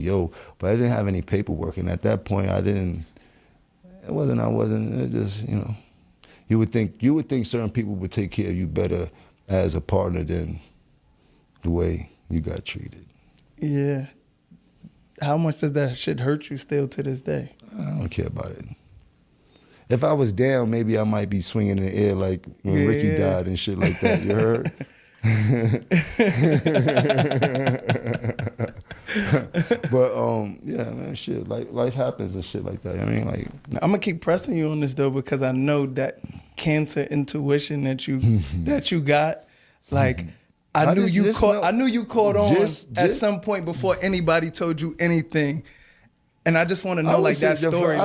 yo, but I didn't have any paperwork. And at that point, it just, you would think certain people would take care of you better as a partner than the way you got treated. Yeah. How much does that shit hurt you still to this day? I don't care about it. If I was down, maybe I might be swinging in the air like when Ricky died and shit like that. You heard? But yeah, man, shit, like life happens and shit like that. I mean, like, I'm gonna keep pressing you on this though, because I know that cancer intuition that you got, like, I knew you caught on at some point before anybody told you anything, and I just want to know like that story.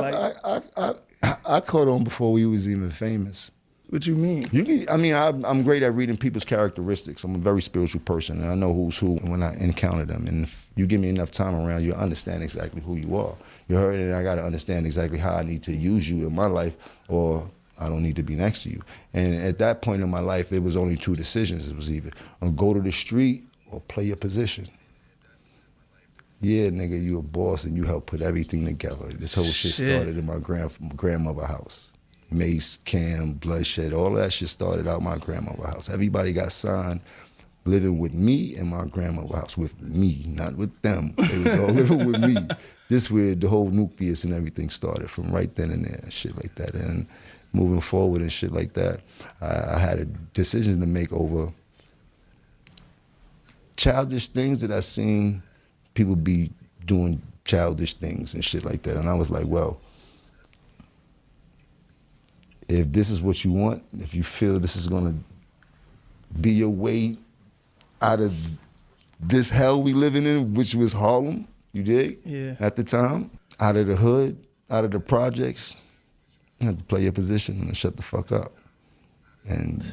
I caught on before we was even famous. What you mean? I'm great at reading people's characteristics. I'm a very spiritual person, and I know who's who when I encounter them. And if you give me enough time around, you understand exactly who you are. You heard it, and I got to understand exactly how I need to use you in my life, or I don't need to be next to you. And at that point in my life, it was only two decisions. It was either go to the street or play your position. Yeah, nigga, you a boss and you help put everything together. This whole shit started in my grandmother's house. Mace, Cam, Bloodshed, all of that shit started out my grandmother's house. Everybody got signed living with me in my grandmother's house, with me, not with them. They was all living with me. This where the whole nucleus and everything started, from right then and there, shit like that. And moving forward and shit like that, I had a decision to make over childish things that I seen people be doing childish things and shit like that. And I was like, well, if this is what you want, if you feel this is gonna be your way out of this hell we living in, which was Harlem, you dig? Yeah. At the time, out of the hood, out of the projects, you have to play your position and shut the fuck up and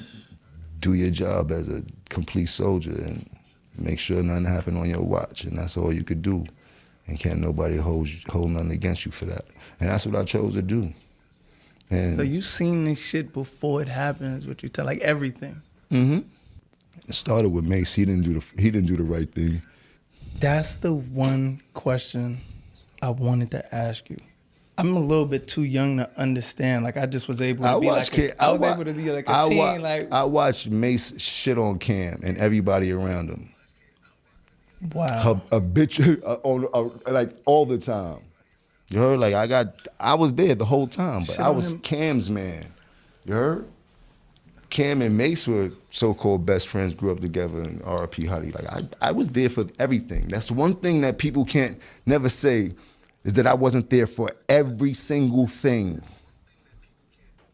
do your job as a complete soldier and make sure nothing happened on your watch. And that's all you could do. And can't nobody hold nothing against you for that. And that's what I chose to do. And so you seen this shit before it happens, what you tell, like everything. Mm-hmm. It started with Mace. He didn't do the right thing. That's the one question I wanted to ask you. I'm a little bit too young to understand. Like, I just was able to be like a teen. I watched Mace shit on Cam and everybody around him. Wow. A bitch like all the time. You heard? Like, I was there the whole time, but I was Cam's man. You heard? Cam and Mace were so-called best friends, grew up together, and R.I.P. Huddy. Like, I was there for everything. That's one thing that people can't never say, is that I wasn't there for every single thing.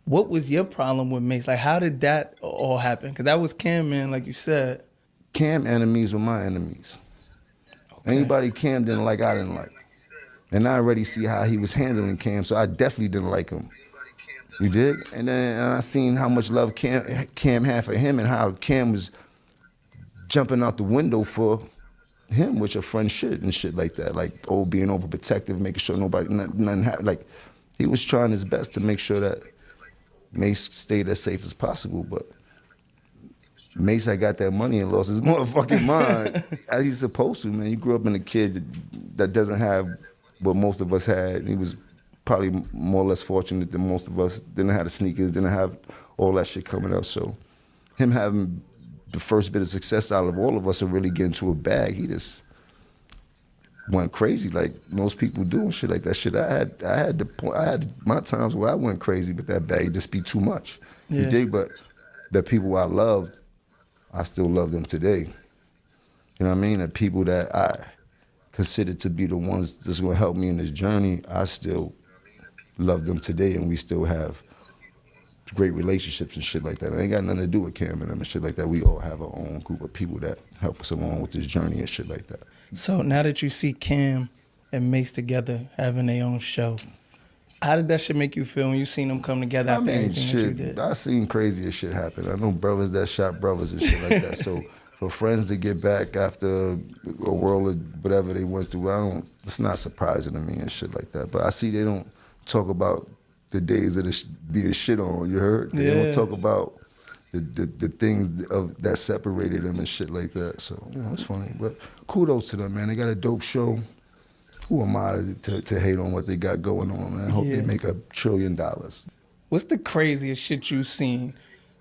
What was your problem with Mace? Like, how did that all happen? Because that was Cam, man, like you said. Cam enemies were my enemies. Okay. Anybody Cam didn't like, I didn't like. And I already see how he was handling Cam, so I definitely didn't like him. You dig? And then I seen how much love Cam had for him and how Cam was jumping out the window for him, which a friend should and shit like that. Like, being overprotective, making sure nothing happened. Like, he was trying his best to make sure that Mace stayed as safe as possible, but Mace had got that money and lost his motherfucking mind, as he's supposed to, man. You grew up in a kid that doesn't have what most of us had. He was probably more or less fortunate than most of us. Didn't have the sneakers, didn't have all that shit coming up. So him having the first bit of success out of all of us and really getting to a bag, he just went crazy like most people do and shit like that. Shit, I had my times where I went crazy, but that bag just be too much. Yeah. You dig? But the people I loved, I still love them today. You know what I mean? The people that I consider to be the ones that's gonna help me in this journey, I still love them today, and we still have great relationships and shit like that. It ain't got nothing to do with Cam and them and shit like that. We all have our own group of people that help us along with this journey and shit like that. So now that you see Cam and Mace together having their own show, how did that shit make you feel when you seen them come together after everything that you did? I seen crazier shit happen. I know brothers that shot brothers and shit like that. So for friends to get back after a world of whatever they went through, it's not surprising to me and shit like that. But I see they don't talk about the days of being shit on, you heard? They don't talk about the things that separated them and shit like that. So, it's funny. But kudos to them, man. They got a dope show. Who am I to hate on what they got going on, man? I hope they make $1 trillion. What's the craziest shit you seen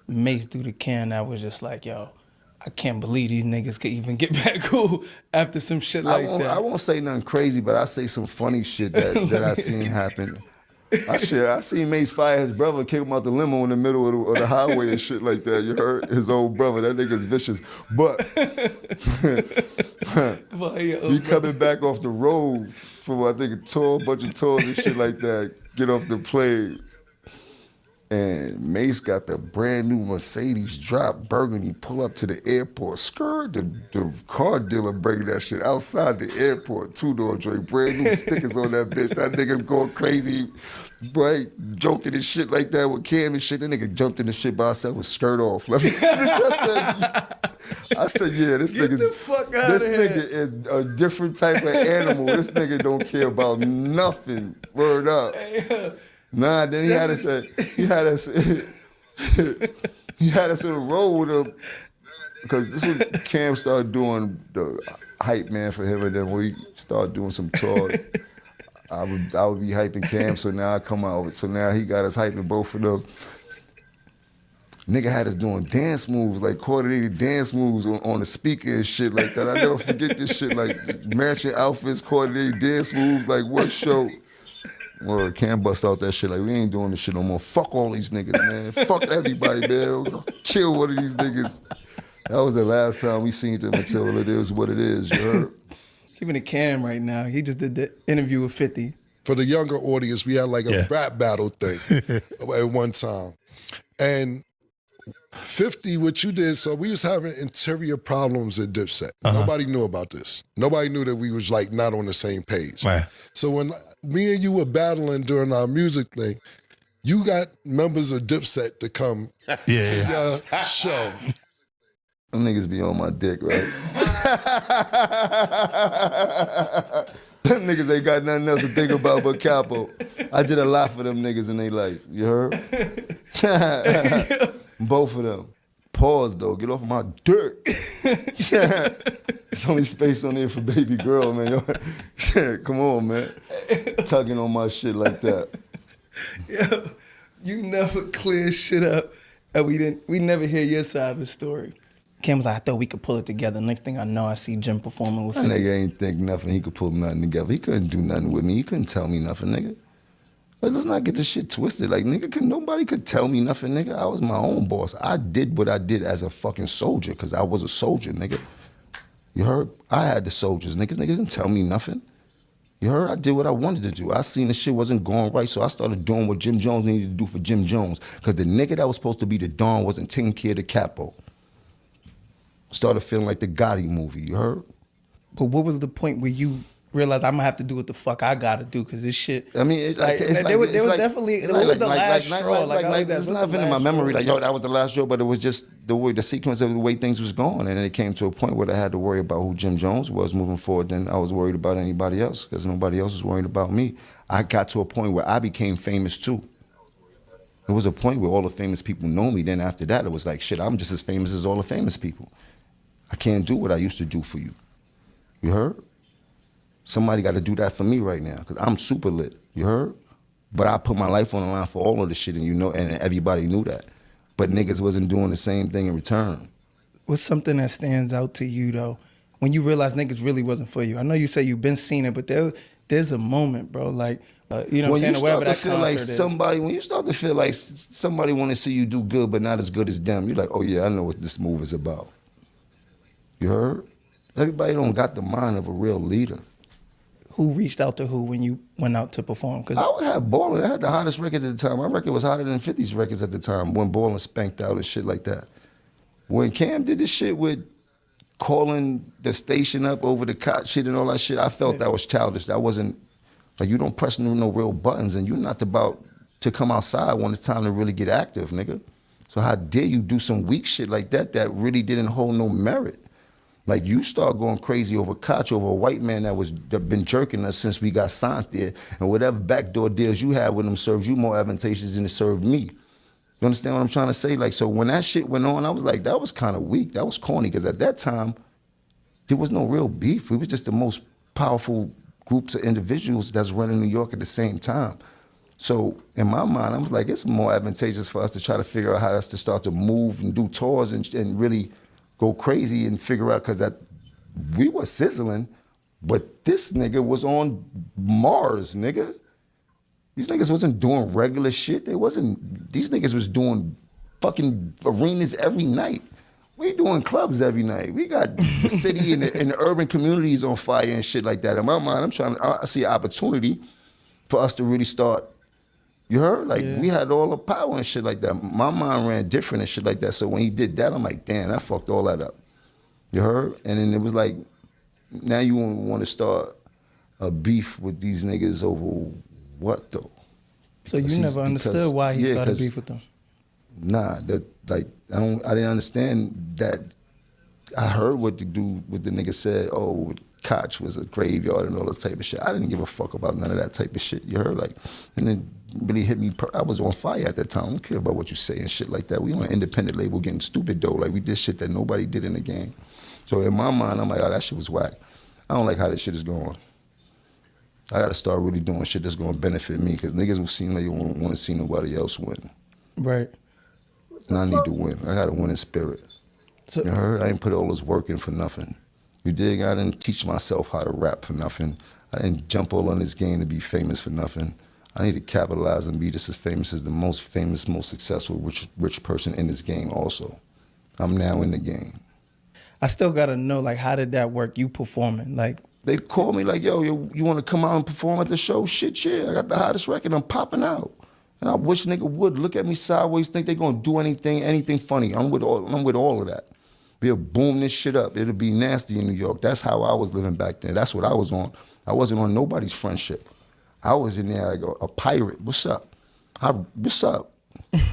Mace do to Cam that was just like, yo, I can't believe these niggas could even get back cool after some shit like that? I won't say nothing crazy, but I say some funny shit that I seen happen. I seen Mace fire his brother, kick him out the limo in the middle of the highway and shit like that. You heard? His old brother. That nigga's vicious. But he coming back off the road for, I think, a bunch of tours and shit like that. Get off the plane. And Mace got the brand new Mercedes drop burgundy, pull up to the airport. Skirt, the car dealer bring that shit outside the airport, 2-door joint, brand new stickers on that bitch. That nigga going crazy, right? Joking and shit like that with Cam and shit. That nigga jumped in the shit by himself with skirt off. I said, yeah, this nigga is a different type of animal. This nigga don't care about nothing. Word up. Nah, then he had us in a row with him because this was Cam started doing the hype man for him, and then we started doing some tours. I would be hyping Cam, so now I come out. So now he got us hyping both of them. Nigga had us doing dance moves, like coordinated dance moves on the speaker and shit like that. I never forget this shit, like matching outfits, coordinated dance moves, like what show. Well, Cam bust out that shit like, we ain't doing this shit no more. Fuck all these niggas, man. Fuck everybody, man. Kill one of these niggas. That was the last time we seen them until it is what it is, you heard? Even a Cam right now, he just did the interview with 50. For the younger audience, we had like a rap battle thing at one time. And 50, what you did, so we was having interior problems at Dipset. Nobody knew about this. Nobody knew that we was like not on the same page. Right. So when me and you were battling during our music thing, you got members of Dipset to come to your show. Them niggas be on my dick, right? Them niggas ain't got nothing else to think about but Capo. I did a lot for them niggas in their life. You heard? Both of them. Pause, though. Get off of my dick. There's only space on there for baby girl, man. Come on, man. Tugging on my shit like that. Yo, you never clear shit up, and we never hear your side of the story. Cam was like, I thought we could pull it together. Next thing I know, I see Jim performing with him. That nigga ain't think nothing. He could pull nothing together. He couldn't do nothing with me. He couldn't tell me nothing, nigga. But let's not get this shit twisted. Like, nigga, nobody could tell me nothing, nigga. I was my own boss. I did what I did as a fucking soldier, because I was a soldier, nigga. You heard? I had the soldiers, niggas. Niggas didn't tell me nothing. You heard? I did what I wanted to do. I seen the shit wasn't going right, so I started doing what Jim Jones needed to do for Jim Jones, because the nigga that was supposed to be the Don wasn't taking care of the Capo. Started feeling like the Gotti movie, you heard? But what was the point where you realized I'm gonna have to do what the fuck I gotta do, because this shit. I mean, it was the last straw. Like there's nothing in my memory like, yo, that was the last straw, but it was just the sequence of the way things was going, and then it came to a point where I had to worry about who Jim Jones was moving forward. Then I was worried about anybody else, because nobody else was worried about me. I got to a point where I became famous too. There was a point where all the famous people know me. Then after that, it was like, shit, I'm just as famous as all the famous people. I can't do what I used to do for you. You heard? Somebody got to do that for me right now, because I'm super lit. You heard? But I put my life on the line for all of this shit, and you know, and everybody knew that. But niggas wasn't doing the same thing in return. What's something that stands out to you, though, when you realize niggas really wasn't for you? I know you say you've been seeing it, but there's a moment, bro, like, you know what I'm saying? Wherever that concert is. When you start to feel like somebody want to see you do good, but not as good as them, you're like, oh yeah, I know what this move is about. You heard? Everybody don't got the mind of a real leader. Who reached out to who when you went out to perform? Cause I had Ballin'. I had the hottest record at the time. My record was hotter than 50's records at the time when Ballin' spanked out and shit like that. When Cam did this shit with calling the station up over the cot shit and all that shit, I felt that was childish. That wasn't, like, you don't press no real buttons, and you're not about to come outside when it's time to really get active, nigga. So how dare you do some weak shit like that really didn't hold no merit? Like, you start going crazy over Koch, over a white man that been jerking us since we got signed there, and whatever backdoor deals you had with him serves you more advantageous than it served me. You understand what I'm trying to say? Like, so when that shit went on, I was like, that was kind of weak. That was corny, because at that time, there was no real beef. We was just the most powerful groups of individuals that's running New York at the same time. So in my mind, I was like, it's more advantageous for us to try to figure out how us to start to move and do tours and really go crazy and figure out, because that we were sizzling, but this nigga was on Mars, nigga. These niggas wasn't doing regular shit. These niggas was doing fucking arenas every night. We doing clubs every night. We got the city and the urban communities on fire and shit like that. In my mind, I see an opportunity for us to really start. You heard? Like, we had all the power and shit like that. My mind ran different and shit like that. So when he did that, I'm like, damn, that fucked all that up. You heard? And then it was like, now you want to start a beef with these niggas over what, though? So you never understood why he started beef with them? Nah, I didn't understand that. I heard what the nigga said, oh, Koch was a graveyard and all that type of shit. I didn't give a fuck about none of that type of shit. You heard? Like, and it really hit me. I was on fire at that time. I don't care about what you say and shit like that. We on an independent label getting stupid though. Like, we did shit that nobody did in the game. So in my mind, I'm like, oh, that shit was whack. I don't like how this shit is going. I got to start really doing shit that's going to benefit me, because niggas will seem like you won't want to see nobody else win. Right. And I need to win. I got to win in spirit. So, you heard? I didn't put all this work in for nothing. You dig? I didn't teach myself how to rap for nothing. I didn't jump all on this game to be famous for nothing. I need to capitalize and be just as famous as the most famous, most successful, rich person in this game also. I'm now in the game. I still got to know, like, how did that work? You performing, like... They called me like, yo, you want to come out and perform at the show? Shit, yeah, I got the hottest record, I'm popping out. And I wish nigga would look at me sideways, think they gonna do anything funny. I'm with all of that. We'll boom this shit up. It'll be nasty in New York. That's how I was living back then. That's what I was on. I wasn't on nobody's friendship. I was in there like a pirate. What's up? What's up?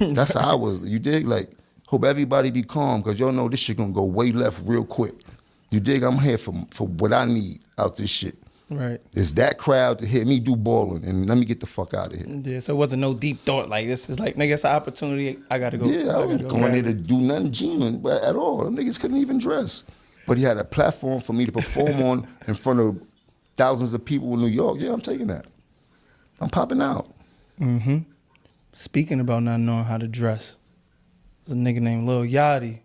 That's how I was. You dig? Like, hope everybody be calm, because y'all know this shit gonna go way left real quick. You dig? I'm here for what I need out this shit. Right. It's that crowd to hear me do balling, and let me get the fuck out of here. Yeah, so it wasn't no deep thought. Like, this is like, nigga, it's an opportunity. I got to go. Yeah, I was going there to do nothing genuine at all. Them niggas couldn't even dress. But he had a platform for me to perform on in front of thousands of people in New York. Yeah, I'm taking that. I'm popping out. Mm-hmm. Speaking about not knowing how to dress, there's a nigga named Lil Yachty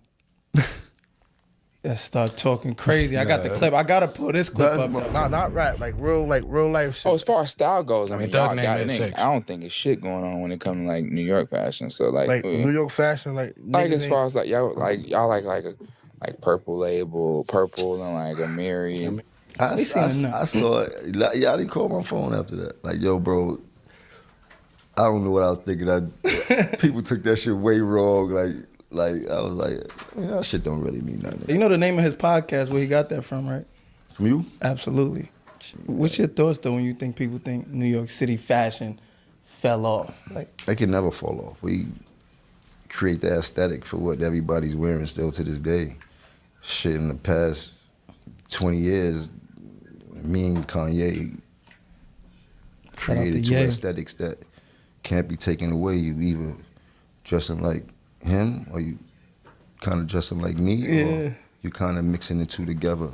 that start talking crazy. I got the clip. I gotta pull this clip up. Not rap, like real life shit. Oh, as far as style goes, I mean, y'all got it. I don't think it's shit going on when it comes to like New York fashion. So like New York fashion, like as far as like y'all like Purple Label, Purple, and like Amiri. I saw it. Yachty called my phone after that. Like, yo, bro, I don't know what I was thinking. People took that shit way wrong. Like I was like, that shit don't really mean nothing. You know the name of his podcast, where he got that from, right? From you? Absolutely. What's your thoughts though when you think people think New York City fashion fell off? Like, they can never fall off. We create the aesthetic for what everybody's wearing still to this day. Shit, in the past 20 years, me and Kanye created two aesthetics that can't be taken away. You either dressing like him, or you kind of dressing like me, or you kind of mixing the two together.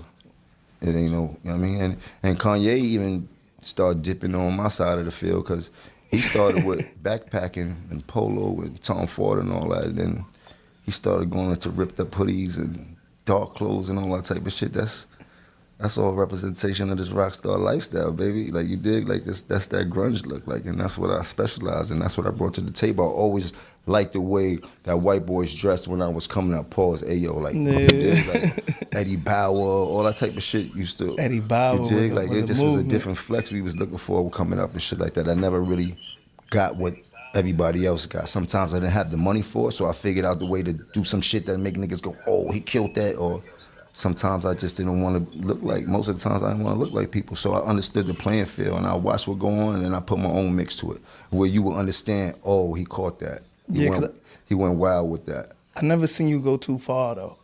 It ain't no, you know what I mean? And Kanye even started dipping on my side of the field, because he started with backpacking and polo and Tom Ford and all that, and then he started going into ripped up hoodies and dark clothes and all that type of shit. That's all representation of this rock star lifestyle, baby. Like, you dig? Like, that's that grunge look, like, and that's what I specialize in. That's what I brought to the table. I always liked the way that white boys dressed when I was coming up. Pause, ayo, like, you dig? Like Eddie Bauer, all that type of shit used to. Eddie Bauer, you dig? Like, it just was a different flex we was looking for coming up and shit like that. I never really got what everybody else got. Sometimes I didn't have the money for it, so I figured out the way to do some shit that make niggas go, oh, he killed that, or sometimes I just didn't want to look like, most of the times I didn't want to look like people. So I understood the playing field, and I watched what go on, and then I put my own mix to it, where you will understand, oh, he caught that. He went wild with that. I never seen you go too far, though.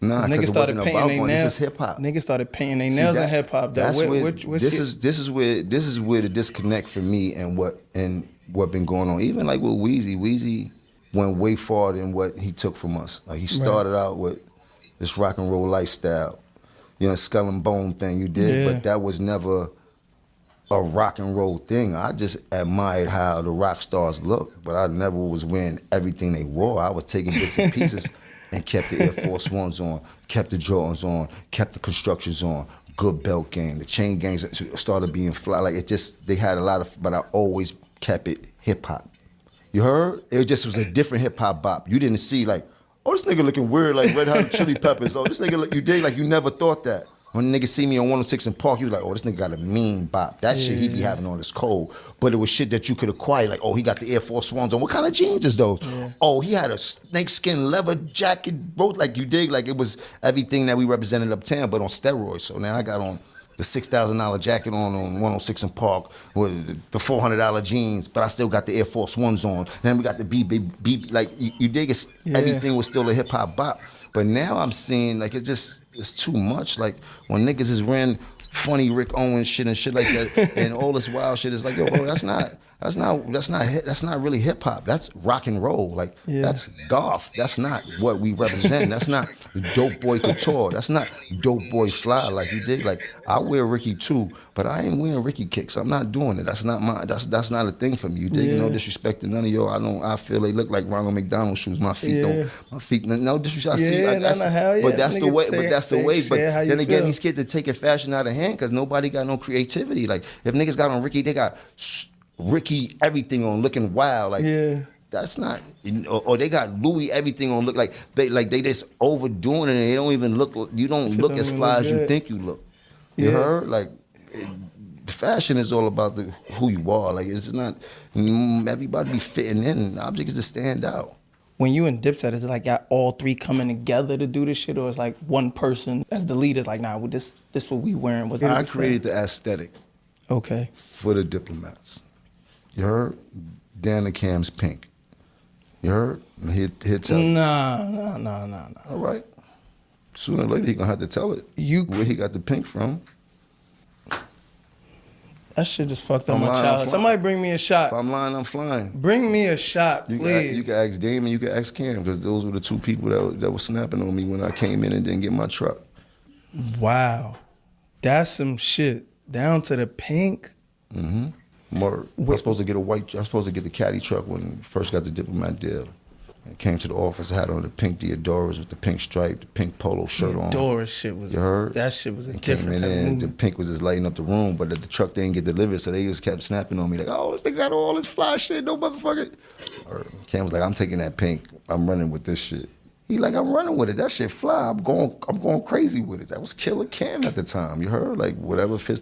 Nah, because it wasn't about one. This is hip hop. Niggas started painting their nails in hip hop. This is where the disconnect for me and what been going on. Even like with Weezy. Weezy went way farther than what he took from us. Like, he started out with this rock and roll lifestyle, skull and bone thing you did, but that was never a rock and roll thing. I just admired how the rock stars look, but I never was wearing everything they wore. I was taking bits and pieces and kept the Air Force Ones on, kept the Jordans on, kept the constructions on, good belt game. The chain gangs started being fly. Like, it just, they had a lot of, but I always kept it hip hop. You heard? It just was a different hip hop bop. You didn't see like, oh, this nigga looking weird like Red Hot Chili Peppers. Oh, this nigga, you did, like, you never thought that. When niggas see me on 106 in Park, you was like, oh, this nigga got a mean bop. That shit he be having on his cold. But it was shit that you could acquire. Like, oh, he got the Air Force Ones on. What kind of jeans is those? Yeah. Oh, he had a snakeskin leather jacket. Both, like, you dig? Like, it was everything that we represented uptown, but on steroids. So now I got on the $6,000 jacket on 106 in Park with the $400 jeans, but I still got the Air Force Ones on. Then we got the BB, like, you dig? It's, everything was still a hip-hop bop. But now I'm seeing, like, it's too much. Like, when niggas is wearing funny Rick Owens shit and shit like that, and all this wild shit, is like, yo, bro, that's not really hip hop. That's rock and roll. Like, that's golf. That's not what we represent. That's not dope boy couture. That's not dope boy fly. Like, you dig? Like, I wear Ricky too, but I ain't wearing Ricky kicks. I'm not doing it. That's not my. That's not a thing for me. You dig? No disrespect to none of y'all. I feel they look like Ronald McDonald shoes. My feet don't. My feet. No disrespect. I see. But that's the way. But that's the way. But then again, these kids are taking fashion out of hand because nobody got no creativity. Like, if niggas got on Ricky, they got Ricky everything on, looking wild. Like, that's not. Or they got Louis everything on, look like they just overdoing it, and they don't even look. You don't look as fly as you think you look. You heard? Like, fashion is all about who you are. Like, it's not everybody be fitting in. The object is to stand out. When you and Dipset, is it like y'all all three coming together to do this shit, or it's like one person as the leader is like, nah, well, this what we wearing? I created the aesthetic. Okay. For the Diplomats. You heard? Dan and Cam's pink. You heard? He'll tell you. Nah. All right. Sooner or later, he gonna have to tell it. Where he got the pink from. That shit just fucked up my childhood. Somebody bring me a shot. If I'm lying, I'm flying. Bring me a shot, please. You can ask Dame and you can ask Cam, because those were the two people that were snapping on me when I came in and didn't get my truck. Wow. That's some shit. Down to the pink. Mm-hmm. I was supposed to get the caddy truck when we first got the Diplomat deal. I came to the office, I had on the pink Diodoras with the pink stripe, the pink polo shirt on. Diodora shit was, you heard? That shit was a and different type of movie. The pink was just lighting up the room, but the truck didn't get delivered, so they just kept snapping on me like, oh, this nigga got all this fly shit, no motherfucker. Cam was like, I'm taking that pink, I'm running with this shit. He like, I'm running with it. That shit fly. I'm going crazy with it. That was Killer Cam at the time. You heard? Like, whatever fits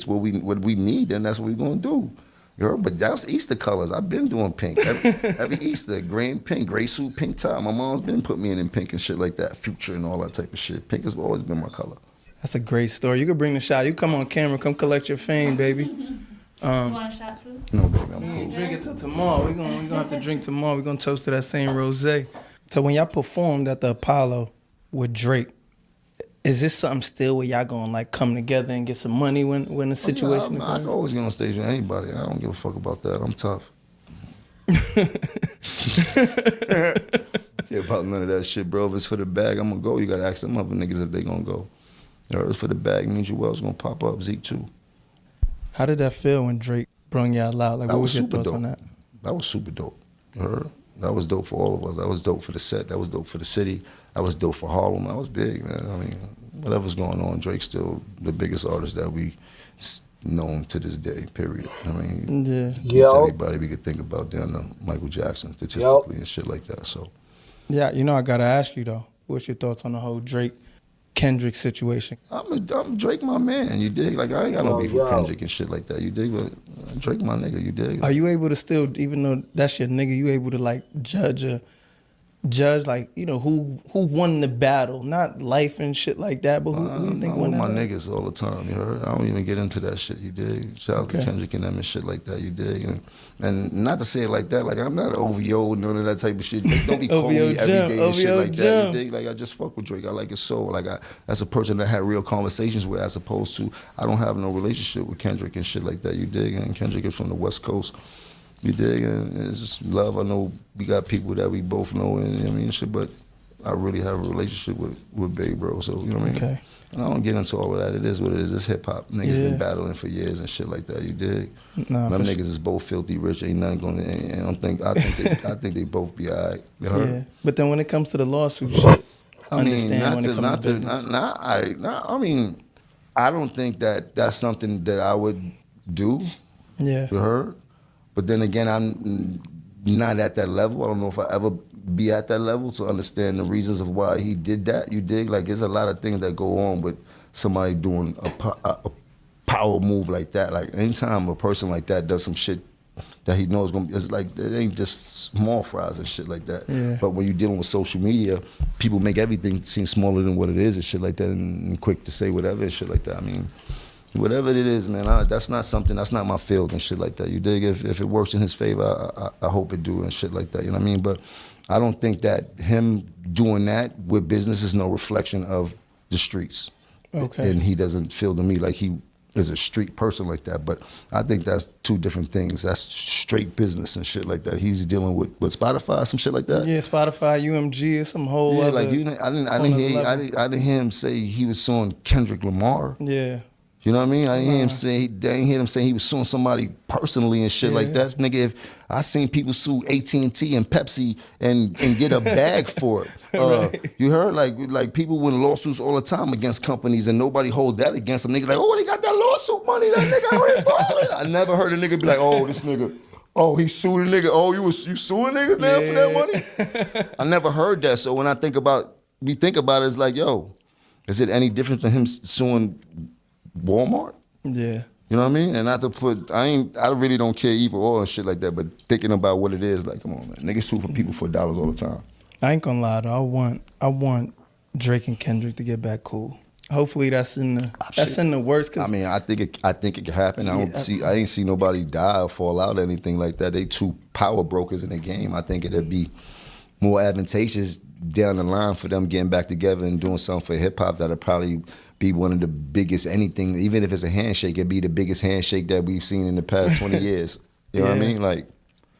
what we need, then that's what we gonna do. You heard? But that was Easter colors. I've been doing pink every Easter. Gray and pink, gray suit, pink tie. My mom's been putting me in pink and shit like that. Future and all that type of shit. Pink has always been my color. That's a great story. You could bring the shot. You come on camera. Come collect your fame, baby. You want a shot too? No, baby, I'm cool. Drink it till tomorrow. We're gonna have to drink tomorrow. We're gonna toast to that same rosé. So when y'all performed at the Apollo with Drake, is this something still where y'all gonna like come together and get some money when the situation? I can always get on stage with anybody. I don't give a fuck about that. I'm tough. Care about none of that shit, bro. If it's for the bag, I'm gonna go. You gotta ask them other niggas if they gonna go. If it's for the bag, means you well's gonna pop up. Zeke too. How did that feel when Drake brung y'all out? Like, what was your thoughts on that? That was super dope. You heard? That was dope for all of us. That was dope for the set. That was dope for the city. That was dope for Harlem. That was big, man. I mean, whatever's going on, Drake's still the biggest artist that we known to this day, period. I mean, it's everybody we could think about down to Michael Jackson, statistically, and shit like that, so. Yeah, you know, I gotta ask you, though. What's your thoughts on the whole Drake-Kendrick situation? I'm Drake, my man, you dig? Like, I ain't got no beef with Kendrick and shit like that, you dig? But Drake, my nigga, you dig? Are you able to still, even though that's your nigga, you able to, like, judge like, you know, who won the battle, not life and shit like that, but who you think won that battle? My niggas all the time, you heard? I don't even get into that shit, you dig? Shout out to Kendrick and them and shit like that, you dig? And not to say it like that, like, I'm not OVO, none of that type of shit. Like, don't be calling me every day and shit like that, you dig? Like, I just fuck with Drake, I like his soul. Like, that's a person that I had real conversations with, as opposed to, I don't have no relationship with Kendrick and shit like that, you dig? And Kendrick is from the West Coast. You dig? And it's just love. I know we got people that we both know, and I mean, shit, but I really have a relationship with Babe Bro. So you know what I mean. Okay. And I don't get into all of that. It is what it is. It's hip hop. Niggas been battling for years and shit like that. You dig? Nah, them niggas is both filthy rich. Ain't nothing going. I think they both be alright. You heard? Yeah. But then when it comes to the lawsuit shit, I mean, I don't think that that's something that I would do. Yeah. You heard? But then again, I'm not at that level. I don't know if I ever be at that level to understand the reasons of why he did that. You dig? Like, there's a lot of things that go on with somebody doing a power move like that. Like, anytime a person like that does some shit that he knows gonna be, it's like, it ain't just small fries and shit like that. Yeah. But when you're dealing with social media, people make everything seem smaller than what it is and shit like that, and quick to say whatever and shit like that. I mean, whatever it is, man, that's not my field and shit like that. You dig? If it works in his favor, I hope it do and shit like that. You know what I mean? But I don't think that him doing that with business is no reflection of the streets. Okay. And he doesn't feel to me like he is a street person like that. But I think that's two different things. That's straight business and shit like that. He's dealing with Spotify, some shit like that. Yeah, Spotify, UMG, is some whole other. Like I didn't hear him say he was suing Kendrick Lamar. Yeah. You know what I mean? I didn't hear him saying he was suing somebody personally and shit like that. Nigga, if I seen people sue AT&T and Pepsi and get a bag for it. Right. You heard? Like people win lawsuits all the time against companies and nobody hold that against them. Niggas like, oh, they got that lawsuit money. That nigga already balling. I never heard a nigga be like, oh, this nigga, oh, he sued a nigga. Oh, you suing niggas now for that money? I never heard that. So when we think about it, it's like, yo, is it any different than him suing Walmart? Yeah. You know what I mean? And not to put, I really don't care either or and shit like that, but thinking about what it is, like, come on, man. Niggas sue for people for dollars all the time. I ain't gonna lie though. I want Drake and Kendrick to get back cool. Hopefully that's in the works. Cause I mean, I think it could happen. I ain't see nobody die or fall out or anything like that. They two power brokers in the game. I think it'd be more advantageous down the line for them getting back together and doing something for hip hop that'll probably be one of the biggest anything. Even if it's a handshake, it'd be the biggest handshake that we've seen in the past 20 years. You know what I mean? Like,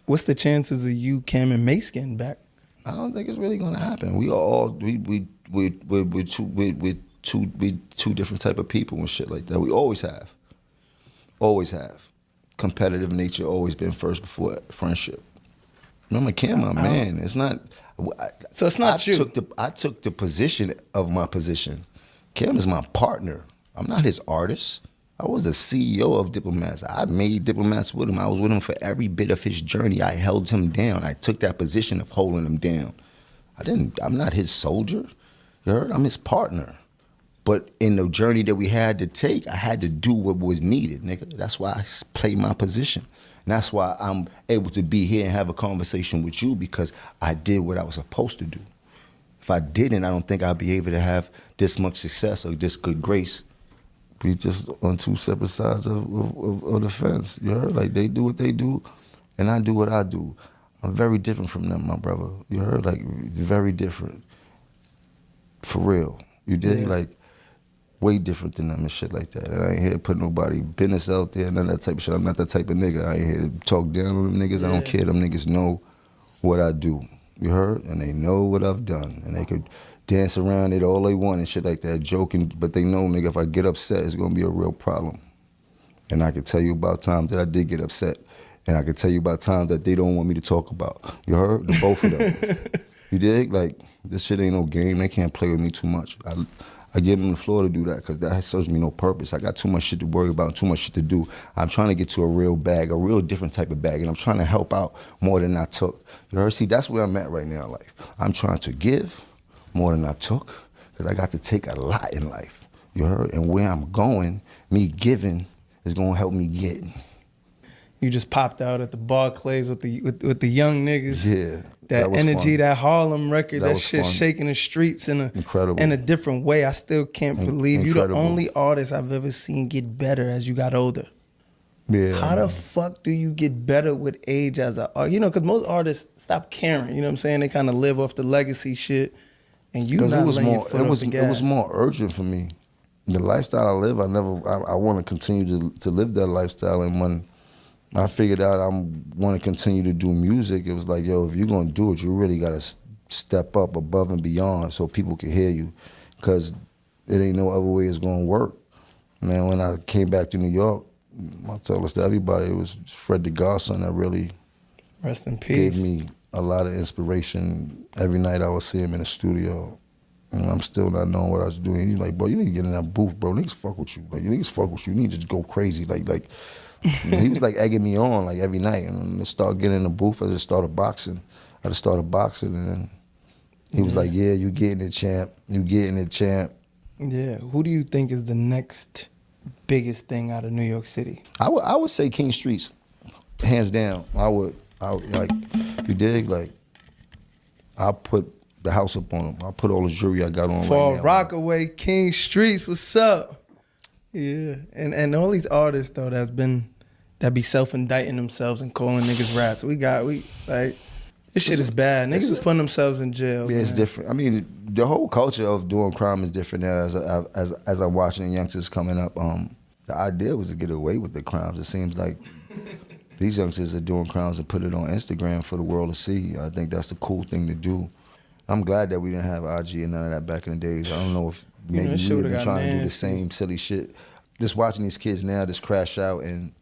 what's the chances of you, Cam, and Mace getting back? I don't think it's really gonna happen. We're two different type of people and shit like that. We always have. Competitive nature always been first before friendship. Remember, Cam, my man. It's not. So it's not you. I took the position of my position. Cam is my partner. I'm not his artist. I was the CEO of Diplomats. I made Diplomats with him. I was with him for every bit of his journey. I held him down. I took that position of holding him down. I'm not his soldier. You heard? I'm his partner. But in the journey that we had to take, I had to do what was needed, nigga. That's why I played my position. And that's why I'm able to be here and have a conversation with you, because I did what I was supposed to do. If I didn't, I don't think I'd be able to have this much success or this good grace. We just on two separate sides of the fence. You heard? Like, they do what they do, and I do what I do. I'm very different from them, my brother. You heard? Like, very different. For real. You did? Yeah. Like, way different than them and shit like that. And I ain't here to put nobody business out there, none of that type of shit. I'm not that type of nigga. I ain't here to talk down on them niggas. Yeah. I don't care. Them niggas know what I do. You heard? And they know what I've done. And they could dance around it all they want and shit like that, joking, but they know, nigga, if I get upset, it's gonna be a real problem. And I can tell you about times that I did get upset. And I can tell you about times that they don't want me to talk about. You heard? The both of them. You dig? Like, this shit ain't no game. They can't play with me too much. I give them the floor to do that because that serves me no purpose. I got too much shit to worry about, too much shit to do. I'm trying to get to a real bag, a real different type of bag, and I'm trying to help out more than I took. You heard? See, that's where I'm at right now in life. I'm trying to give more than I took, because I got to take a lot in life. You heard? And where I'm going, me giving is gonna help me get. You just popped out at the Barclays with the young niggas. Yeah. That energy, fun. that Harlem record, that shit fun. shaking the streets in Incredible. In a different way. I still can't believe Incredible. You're the only artist I've ever seen get better as you got older. Yeah. How the fuck do you get better with age as an artist? You know, because most artists stop caring. You know what I'm saying? They kind of live off the legacy shit. And you not laying your foot off the gas. It was more urgent for me. The lifestyle I live, I want to continue to live that lifestyle. And when I figured out I want to continue to do music, it was like, yo, if you're going to do it, you really got to step up above and beyond so people can hear you, because it ain't no other way it's gonna work. Man, when I came back to New York, I told this to everybody, it was Fred the Godson that really rest in peace. Gave me a lot of inspiration. Every night I would see him in the studio, and I'm still not knowing what I was doing. He's like, bro, you need to get in that booth, bro. Niggas fuck with you. Like, niggas fuck with you. You need to just go crazy. Like he was like egging me on like every night. And I started getting in the booth. I just started boxing. And then he was like, yeah, you getting it, champ. You getting it, champ. Yeah. Who do you think is the next biggest thing out of New York City? I would say King Streets, hands down. I would like, you dig? Like, I'll put the house up on him. I'll put all the jewelry I got on Fall right now. Rockaway, King Streets, what's up? Yeah, and all these artists though that be self-indicting themselves and calling niggas rats. This shit is bad. Niggas is putting themselves in jail. Yeah, it's different. I mean, the whole culture of doing crime is different now. As I'm watching the youngsters coming up, the idea was to get away with the crimes. It seems like these youngsters are doing crimes and put it on Instagram for the world to see. I think that's the cool thing to do. I'm glad that we didn't have IG and none of that back in the days. I don't know if maybe we would have been trying to do the same silly shit. Just watching these kids now just crash out and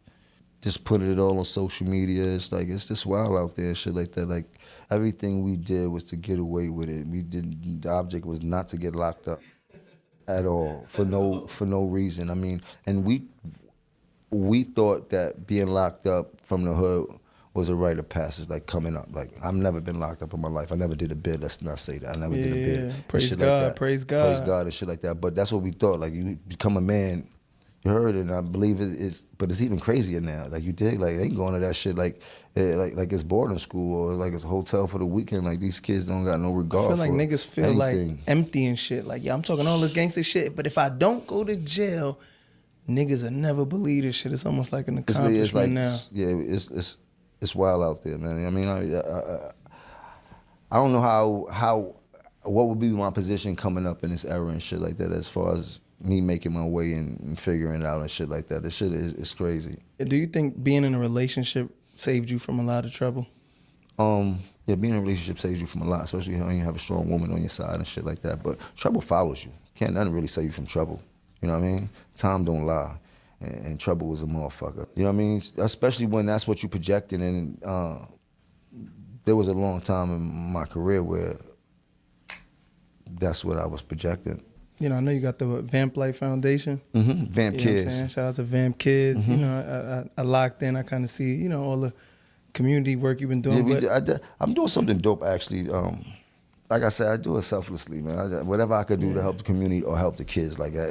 just putting it all on social media. It's like, it's just wild out there, shit like that. Like, everything we did was to get away with it. The object was not to get locked up at all for no reason. I mean, and we thought that being locked up from the hood was a rite of passage, like coming up. Like, I've never been locked up in my life. I never did a bid. Let's not say that. I never did a bid. Praise God, praise God. Praise God and shit like that. But that's what we thought. Like, you become a man. You heard it, and I believe but it's even crazier now. Like, you dig? Like, they ain't going to that shit like it's boarding school or like it's a hotel for the weekend. Like, these kids don't got no regard for I feel like niggas feel anything. like empty and shit. Like, yeah, I'm talking all this gangster shit, but if I don't go to jail, niggas will never believe this shit. It's almost like an accomplishment now. Yeah, it's wild out there, man. I mean, I don't know what would be my position coming up in this era and shit like that, as far as me making my way and figuring it out and shit like that. This shit is crazy. Do you think being in a relationship saved you from a lot of trouble? Yeah, being in a relationship saves you from a lot, especially when you have a strong woman on your side and shit like that. But trouble follows you. Can't nothing really save you from trouble. You know what I mean? Time don't lie. And trouble is a motherfucker. You know what I mean? Especially when that's what you projected. And there was a long time in my career where that's what I was projecting. You know, I know you got the Vamp Life Foundation. Mm-hmm. Vamp Kids. Shout out to Vamp Kids. Mm-hmm. You know, I locked in. I kind of see, you know, all the community work you've been doing. Yeah, I'm doing something dope, actually. Like I said, I do it selflessly, man. Whatever I could do to help the community or help the kids, like that,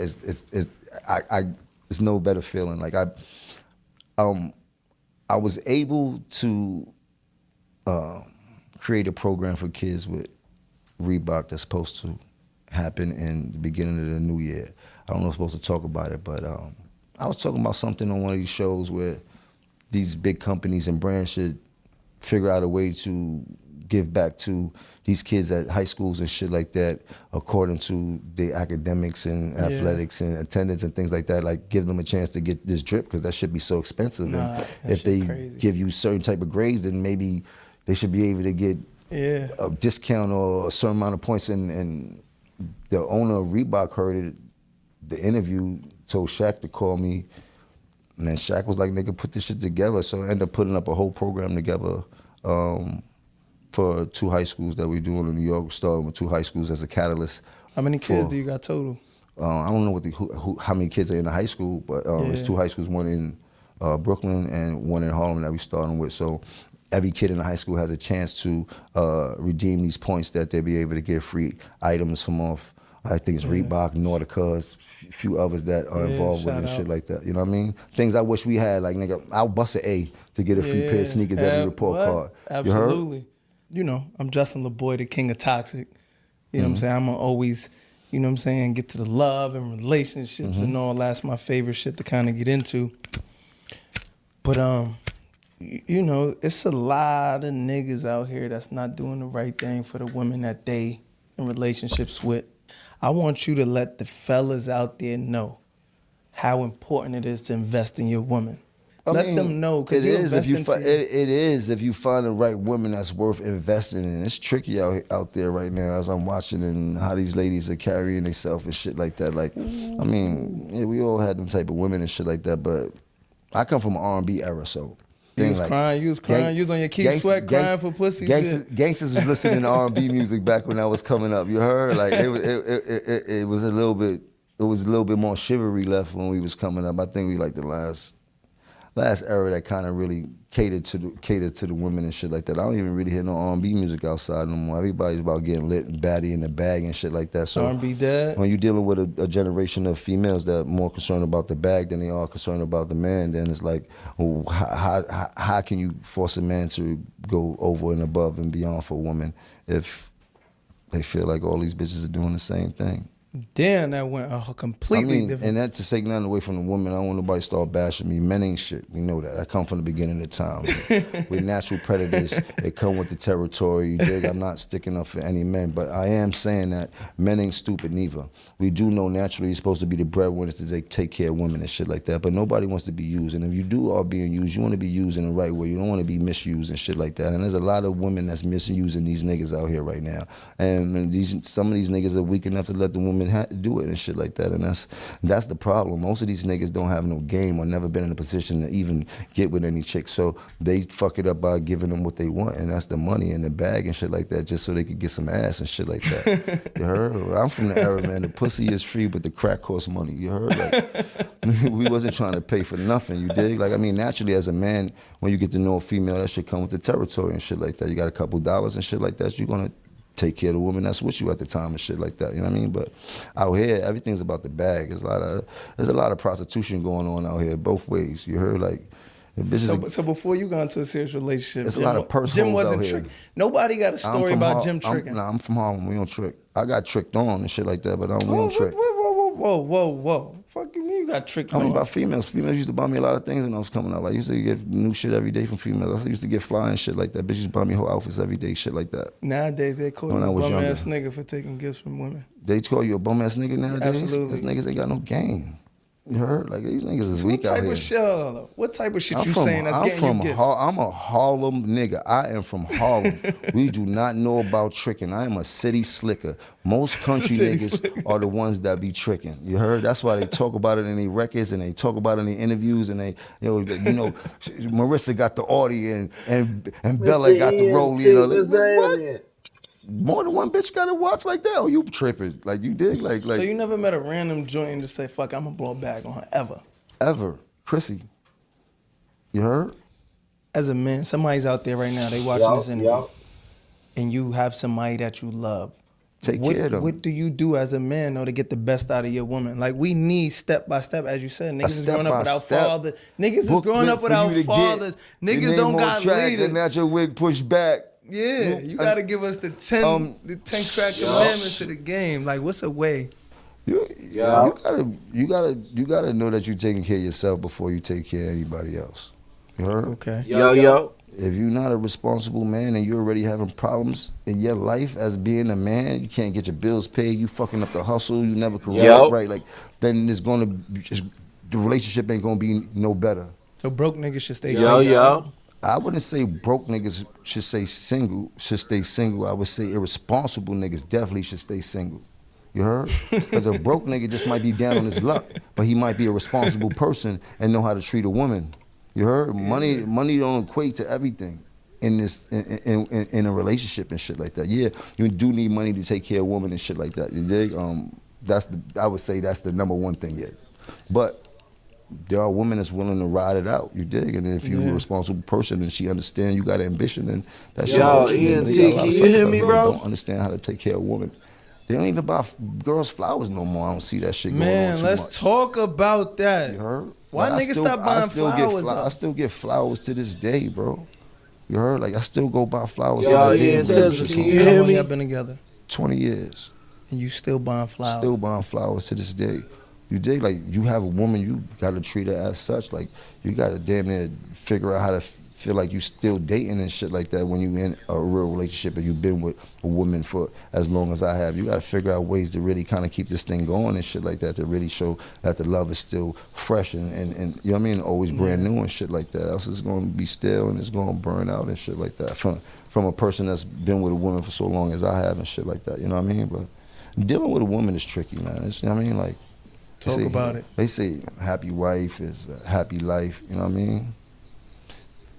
it's no better feeling. Like I was able to create a program for kids with Reebok that's supposed to happen in the beginning of the new year. I don't know if I'm supposed to talk about it, but I was talking about something on one of these shows where these big companies and brands should figure out a way to give back to these kids at high schools and shit like that, according to their academics and athletics and attendance and things like that. Like, give them a chance to get this drip, because that should be so expensive. And if they give you certain type of grades, then maybe they should be able to get a discount or a certain amount of points. And the owner of Reebok heard it, the interview, told Shaq to call me. And then Shaq was like, nigga, put this shit together. So I ended up putting up a whole program together for 2 high schools that we're doing in New York, starting with 2 high schools as a catalyst. How many kids do you got total? I don't know how many kids are in the high school, but it's 2 high schools, one in Brooklyn and one in Harlem that we're starting with. So every kid in the high school has a chance to redeem these points that they'll be able to get free items from off. I think it's Reebok, Nautica, a few others that are involved with it and shit like that. You know what I mean? Things I wish we had, like, nigga, I'll bust an A to get a free pair of sneakers every report card. Absolutely. You know, I'm Justin LeBoy, the king of toxic. You know what I'm saying? I'm gonna always, you know what I'm saying, get to the love and relationships and all. That's my favorite shit to kind of get into. But, you know, it's a lot of niggas out here that's not doing the right thing for the women that they in relationships with. I want you to let the fellas out there know how important it is to invest in your woman. Let them know. It is if you find the right woman that's worth investing in. It's tricky out there right now as I'm watching and how these ladies are carrying themselves and shit like that. Like, I mean, yeah, we all had them type of women and shit like that, but I come from an R&B era, so. You was crying. You was on your Keith Sweat crying for pussy. Gangsters was listening to R&B music back when I was coming up. You heard? Like it was a little bit. It was a little bit more chivalry left when we was coming up. I think we like the last era that kind of really catered to the women and shit like that. I don't even really hear no R&B music outside no more. Everybody's about getting lit and baddie in the bag and shit like that. So R&B dead. When you're dealing with a generation of females that are more concerned about the bag than they are concerned about the man, then it's like, well, how can you force a man to go over and above and beyond for a woman if they feel like all these bitches are doing the same thing? Damn, that went completely different. And that's to take nothing away from the women. I don't want nobody to start bashing me. Men ain't shit. We know that. I come from the beginning of time. We're natural predators. They come with the territory. You dig? I'm not sticking up for any men, but I am saying that men ain't stupid neither. We do know naturally you're supposed to be the breadwinners to take care of women and shit like that, but nobody wants to be used. And if you are being used, you want to be used in the right way. You don't want to be misused and shit like that. And there's a lot of women that's misusing these niggas out here right now. And some of these niggas are weak enough to let the women do it and shit like that, and that's the problem. Most of these niggas don't have no game or never been in a position to even get with any chick, so they fuck it up by giving them what they want, and that's the money in the bag and shit like that, just so they could get some ass and shit like that. You heard? I'm from the era, man. The pussy is free, but the crack costs money. You heard? Like, we wasn't trying to pay for nothing. You dig? Like, I mean, naturally, as a man, when you get to know a female, that shit come with the territory and shit like that. You got a couple dollars and shit like that, you're gonna take care of the woman that's with you at the time and shit like that. You know what I mean? But out here, everything's about the bag. There's a lot of prostitution going on out here both ways. You heard? Like, so before you got into a serious relationship, there's a lot of purse Jim holes wasn't out here. Nobody got a story about Jim tricking. I'm from Harlem. We don't trick. I got tricked on and shit like that, but we don't trick. Whoa. Fuck you mean you got tricked on? I mean, about females. Females used to buy me a lot of things when I was coming out. Like, I used to get new shit every day from females. I used to get fly and shit like that. Bitches buy me whole outfits every day, shit like that. Nowadays, they call you a bum-ass nigga for taking gifts from women. They call you a bum-ass nigga nowadays? Absolutely. These niggas ain't got no game. You heard? Like, these niggas is weak out here. What type of shit you saying that's getting you gifts? I'm a Harlem nigga. I am from Harlem. We do not know about tricking. I am a city slicker. Most country niggas are the ones that be tricking. You heard? That's why they talk about it in their records and they talk about it in the interviews and they, Marissa got the Audi and Bella got the Rollie. What? More than one bitch got a watch like that? Oh, you tripping. Like, you dig? Like. So you never met a random joint and just say, fuck, I'm gonna blow a bag on her, ever? Ever. Chrissy. You heard? As a man, somebody's out there right now, they watching this interview, and you have somebody that you love. Take care of them. What do you do as a man, though, to get the best out of your woman? Like, we need step by step, as you said. Niggas is growing up without fathers. Niggas is growing up without fathers. Niggas don't got leaders. And not your wig pushed back. Yeah, you gotta give us the 10 crack commandments of the game. Like, what's a way? You gotta know that you're taking care of yourself before you take care of anybody else. You heard? Okay. Yo. If you're not a responsible man and you're already having problems in your life as being a man, you can't get your bills paid, you fucking up the hustle, you never can work right, like, then it's gonna the relationship ain't gonna be no better. So broke niggas should stay single. Yo. I wouldn't say broke niggas should stay single. I would say irresponsible niggas definitely should stay single. You heard? Because a broke nigga just might be down on his luck, but he might be a responsible person and know how to treat a woman. You heard? Money don't equate to everything in this in a relationship and shit like that. Yeah, you do need money to take care of a woman and shit like that. You dig? I would say that's the number one thing yet. But there are women that's willing to ride it out. You dig? And if you're a responsible person and she understands you got ambition, then that's Yo, ENT, can you hear me, bro? Don't understand how to take care of a woman. They don't even buy girls flowers no more. I don't see that shit going on Man, too let's much. talok about that. You heard? Why niggas stop buying flowers? I still get flowers to this day, bro. You heard? Like, I still go buy flowers Yo, to this day. can you hear How long me? y'all been together? 20 years. And you still buying flowers? Still buying flowers to this day. You dig? Like, you have a woman, you got to treat her as such. Like, you got to damn near figure out how to feel like you still dating and shit like that when you in a real relationship and you've been with a woman for as long as I have. You got to figure out ways to really kind of keep this thing going and shit like that, to really show that the love is still fresh and you know what I mean, always brand new and shit like that. Else it's going to be stale and it's going to burn out and shit like that from a person that's been with a woman for so long as I have and shit like that. You know what I mean? But dealing with a woman is tricky, man. It's, you know what I mean? Like, talk about it. They say happy wife is a happy life. You know what I mean?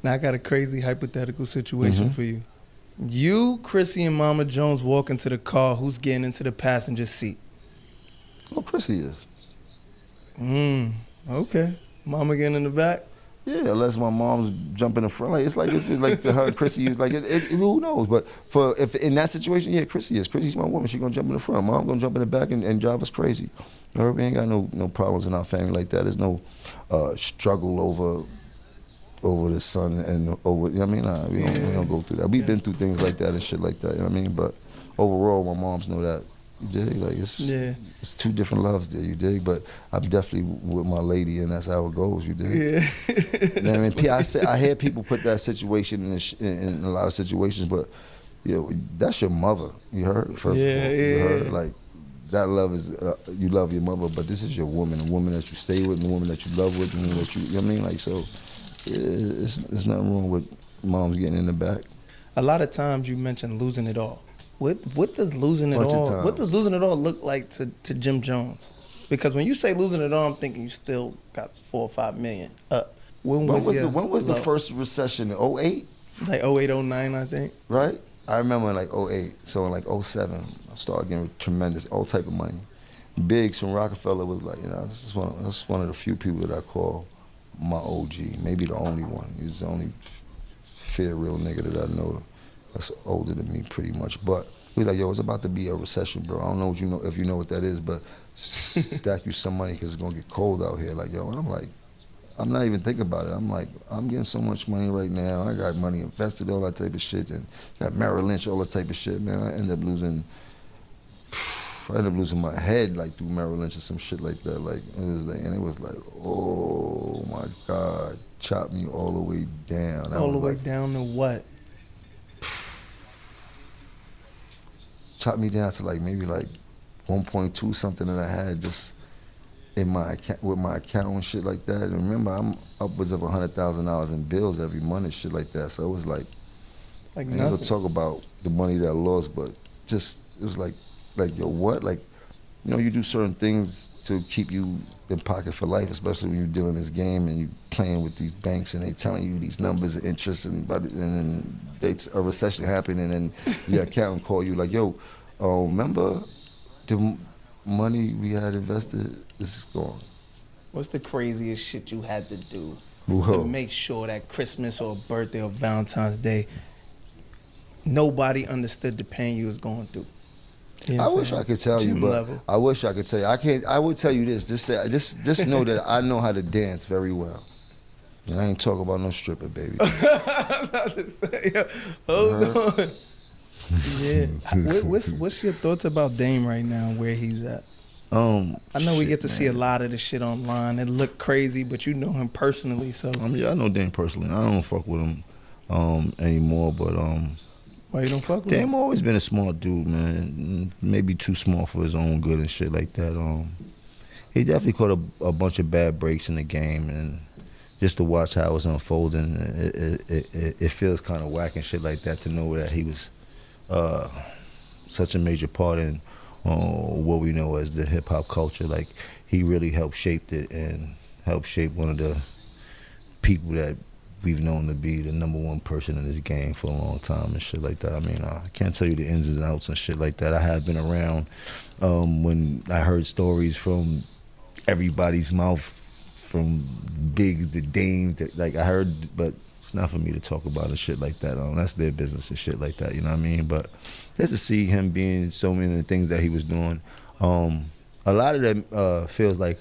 Now I got a crazy hypothetical situation for you. You, Chrissy, and Mama Jones walk into the car. Who's getting into the passenger seat? Oh, Chrissy is. Okay. Mama getting in the back? Yeah, unless my mom's jumping in front. Like it's like to her, Chrissy is like who knows? But if in that situation, yeah, Chrissy is. Chrissy's my woman. She gonna jump in the front. Mom gonna jump in the back and drive us crazy. You know, we ain't got no problems in our family like that. There's no struggle over the son and over. You know what I mean? Nah, we don't go through that. We've been through things like that and shit like that. You know what I mean? But overall, my moms know that. You dig? Like it's two different loves there. You dig? But I'm definitely with my lady, and that's how it goes. You dig? Yeah. You know what I mean? I hear people put that situation in a lot of situations, but you know, that's your mother. You heard? First of all, you heard? Like that love is you love your mother, but this is your woman, a woman that you stay with, and a woman that you love with, and that you know what I mean? Like so, it's nothing wrong with moms getting in the back. A lot of times you mention losing it all. What does losing it all? What does losing it all look like to Jim Jones? Because when you say losing it all, I'm thinking you still got $4 or $5 million up. When was the first recession? 08? Like 08, 09, I think. Right? I remember in like 08. So in like 07, I started getting tremendous, all type of money. Biggs from Rockefeller was like, you know, this is one of the few people that I call my OG. Maybe the only one. He was the only fair, real nigga that I know. That's older than me pretty much, but he was like, yo, it's about to be a recession, bro. I don't know if you know what that is, but stack you some money because it's gonna get cold out here. Like, yo, I'm like, I'm not even thinking about it. I'm like, I'm getting so much money right now. I got money invested, all that type of shit, and got Merrill Lynch, all that type of shit, man. I ended up losing my head like through Merrill Lynch or some shit like that. Like it was like, oh my God, chopped me all the way down. All the way down to what? Chopped me down to like maybe like 1.2 something that I had just in my account with my account and shit like that. And remember, I'm upwards of $100,000 in bills every month and shit like that. So it was like I ain't gonna talk about the money that I lost, but just it was like yo, what? Like, you know, you do certain things to keep you in pocket for life, especially when you're dealing this game and you playing with these banks and they telling you these numbers of interest and then a recession happened and then your accountant call you like, yo, remember the money we had invested? This is gone. What's the craziest shit you had to do to make sure that Christmas or birthday or Valentine's Day, nobody understood the pain you was going through? You know I wish I could tell you, but I wish I could tell you. I can't. I would tell you this. Just know that I know how to dance very well. And I ain't talking about no stripper, baby. I was about to say, hold on. Yeah. What's your thoughts about Dame right now, where he's at? I know we get to see a lot of the shit online. It look crazy, but you know him personally, so. Yeah, I know Dame personally. I don't fuck with him anymore, but why you don't fuck with him? Dame always been a smart dude, man. Maybe too smart for his own good and shit like that. He definitely caught a bunch of bad breaks in the game, and just to watch how it was unfolding, it feels kind of whack and shit like that to know that he was such a major part in what we know as the hip hop culture. Like, he really helped shape it and helped shape one of the people that we've known to be the #1 person in this game for a long time and shit like that. I mean, I can't tell you the ins and outs and shit like that. I have been around when I heard stories from everybody's mouth, from Biggs to Dame, like I heard, but it's not for me to talk about and shit like that. That's their business and shit like that, you know what I mean? But just to see him being so many of the things that he was doing, a lot of that feels like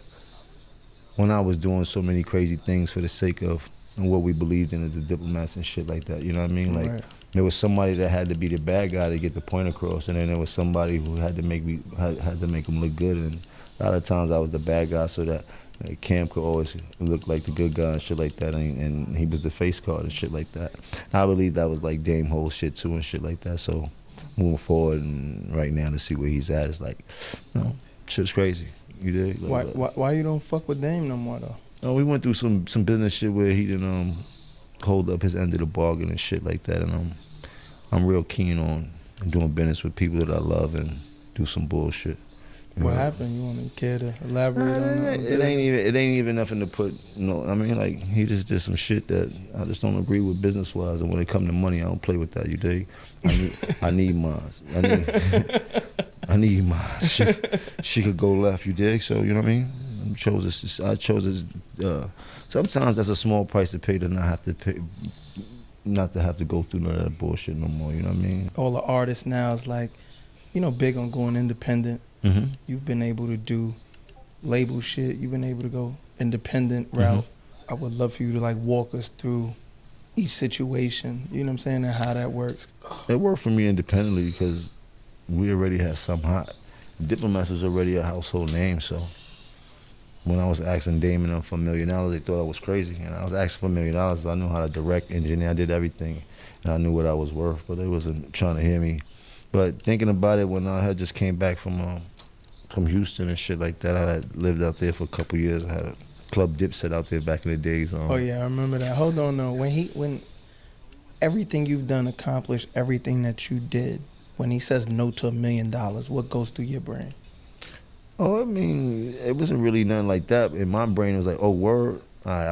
when I was doing so many crazy things for the sake of and what we believed in as the diplomats and shit like that, you know what I mean? Like, there was somebody that had to be the bad guy to get the point across, and then there was somebody who had to make him look good, and a lot of times I was the bad guy so that Like Cam could always look like the good guy and shit like that, and he was the face card and shit like that. And I believe that was like Dame whole shit too and shit like that. So moving forward and right now to see where he's at is like, shit's crazy. You dig? Like, why you don't fuck with Dame no more though? We went through some business shit where he didn't hold up his end of the bargain and shit like that, and I'm real keen on doing business with people that I love and do some bullshit. What happened? You want to care to elaborate on that? It ain't even nothing to put. I mean, like he just did some shit that I just don't agree with business wise. And when it come to money, I don't play with that. You dig? I need mine. I need mine. She could go left. You dig? So you know what I mean? I chose this. Sometimes that's a small price to pay to not have to go through none of that bullshit no more. You know what I mean? All the artists now is like, big on going independent. Mm-hmm. You've been able to do label shit. You've been able to go independent route. Mm-hmm. I would love for you to like walk us through each situation. You know what I'm saying? And how that works. It worked for me independently because we already had some hot. Diplomats was already a household name, so when I was asking Damon for $1 million, they thought I was crazy. And I was asking for $1 million. I knew how to direct, engineer, I did everything. And I knew what I was worth, but they wasn't trying to hear me. But thinking about it, when I had just came back from Houston and shit like that, I had lived out there for a couple years. I had a club Dipset out there back in the days. Oh yeah, I remember that. Hold on though. When everything you've done accomplished, everything that you did, when he says no to $1 million, what goes through your brain? Oh, I mean, it wasn't really nothing like that. In my brain, it was like, oh, word. All right,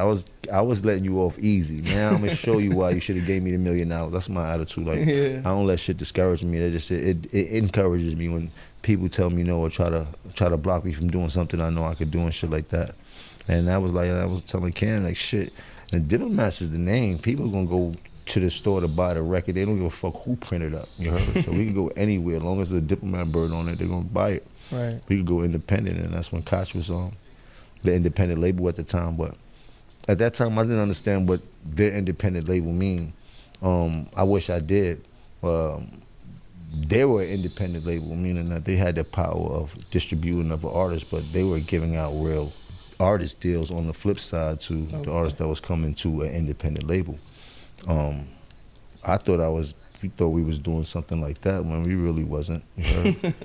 I was letting you off easy. Now I'm gonna show you why you should have gave me the $1 million. That's my attitude. Like I don't let shit discourage me. It encourages me when people tell me no or try to block me from doing something I know I could do and shit like that. And I was telling Cam like shit. And Diplomats is the name. People are gonna go to the store to buy the record. They don't give a fuck who printed up. You heard? So we can go anywhere as long as there's a Diplomat bird on it. They're gonna buy it. Right. We could go independent, and that's when Koch was on the independent label at the time. But at that time, I didn't understand what their independent label mean. I wish I did. They were an independent label, meaning that they had the power of distributing other artists, but they were giving out real artist deals on the flip side to the artists that was coming to an independent label. I thought we was doing something like that when we really wasn't. You heard?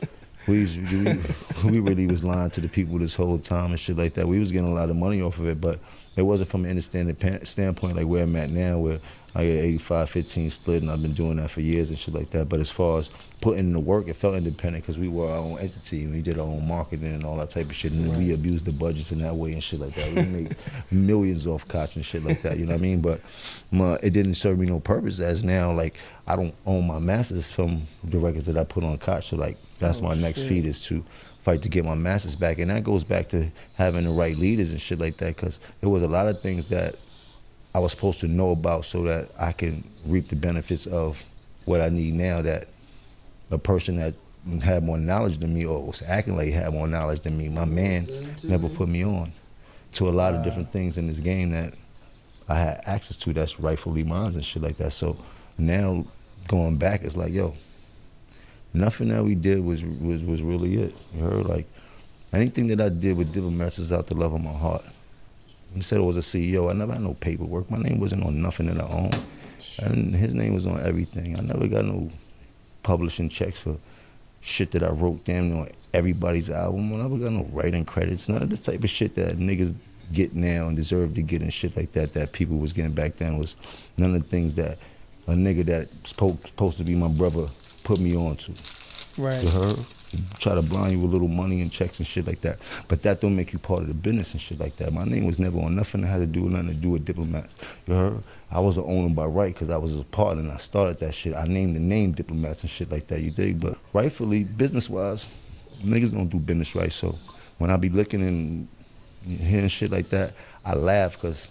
We really was lying to the people this whole time and shit like that. We was getting a lot of money off of it, but it wasn't from an independent standpoint like where I'm at now, where I get 85-15 split, and I've been doing that for years and shit like that. But as far as putting in the work, it felt independent because we were our own entity and we did our own marketing and all that type of shit. And we abused the budgets in that way and shit like that. We made millions off Koch and shit like that, you know what I mean? But it didn't serve me no purpose as now, like, I don't own my masters from the records that I put on Koch. So, like, that's my next feat is to fight to get my masters back. And that goes back to having the right leaders and shit like that, because there was a lot of things that I was supposed to know about so that I can reap the benefits of what I need now, that a person that had more knowledge than me or was acting like he had more knowledge than me, my man never put me on to a lot of different things in this game that I had access to that's rightfully mine and shit like that. So now going back, it's like, yo, nothing that we did was really it. You heard? Like, anything that I did with Diplomats was out the love of my heart. He said I was a CEO. I never had no paperwork. My name wasn't on nothing that I owned. And his name was on everything. I never got no publishing checks for shit that I wrote damn on everybody's album. I never got no writing credits. None of the type of shit that niggas get now and deserve to get and shit like that people was getting back then was none of the things that a nigga that's supposed to be my brother put me on to. Right. You heard? Try to blind you with little money and checks and shit like that. But that don't make you part of the business and shit like that. My name was never on nothing that had to do with nothing to do with Diplomats. You heard? I was an owner by right because I was a part and I started that shit. I named the name Diplomats and shit like that, you dig? But rightfully, business-wise, niggas don't do business right. So when I be looking and hearing shit like that, I laugh because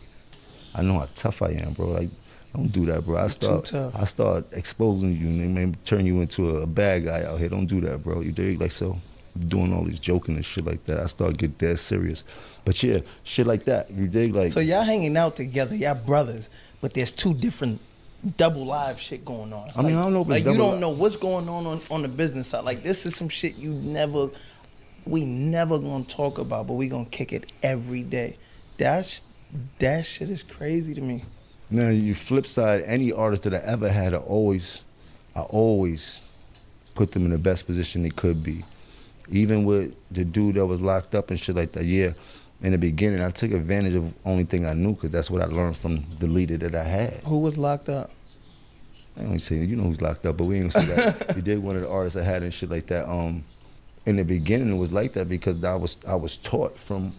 I know how tough I am, bro. Like, don't do that, bro. I start exposing you and they may turn you into a bad guy out here. Don't do that, bro. You dig? Like, so doing all this joking and shit like that, I start get dead serious. But yeah, shit like that. You dig? Like, so y'all hanging out together, y'all brothers, but there's two different double live shit going on. It's I mean, I don't know if it's like you don't know what's going on the business side. Like, this is some shit you never we never gonna talk about, but we gonna kick it every day. That shit is crazy to me. Now, you flip side, any artist that I ever had, I always put them in the best position they could be. Even with the dude that was locked up and shit like that, yeah, in the beginning, I took advantage of only thing I knew because that's what I learned from the leader that I had. Who was locked up? I ain't say, you know who's locked up, but we ain't gonna say that. He did one of the artists I had and shit like that. In the beginning, it was like that because I was taught from,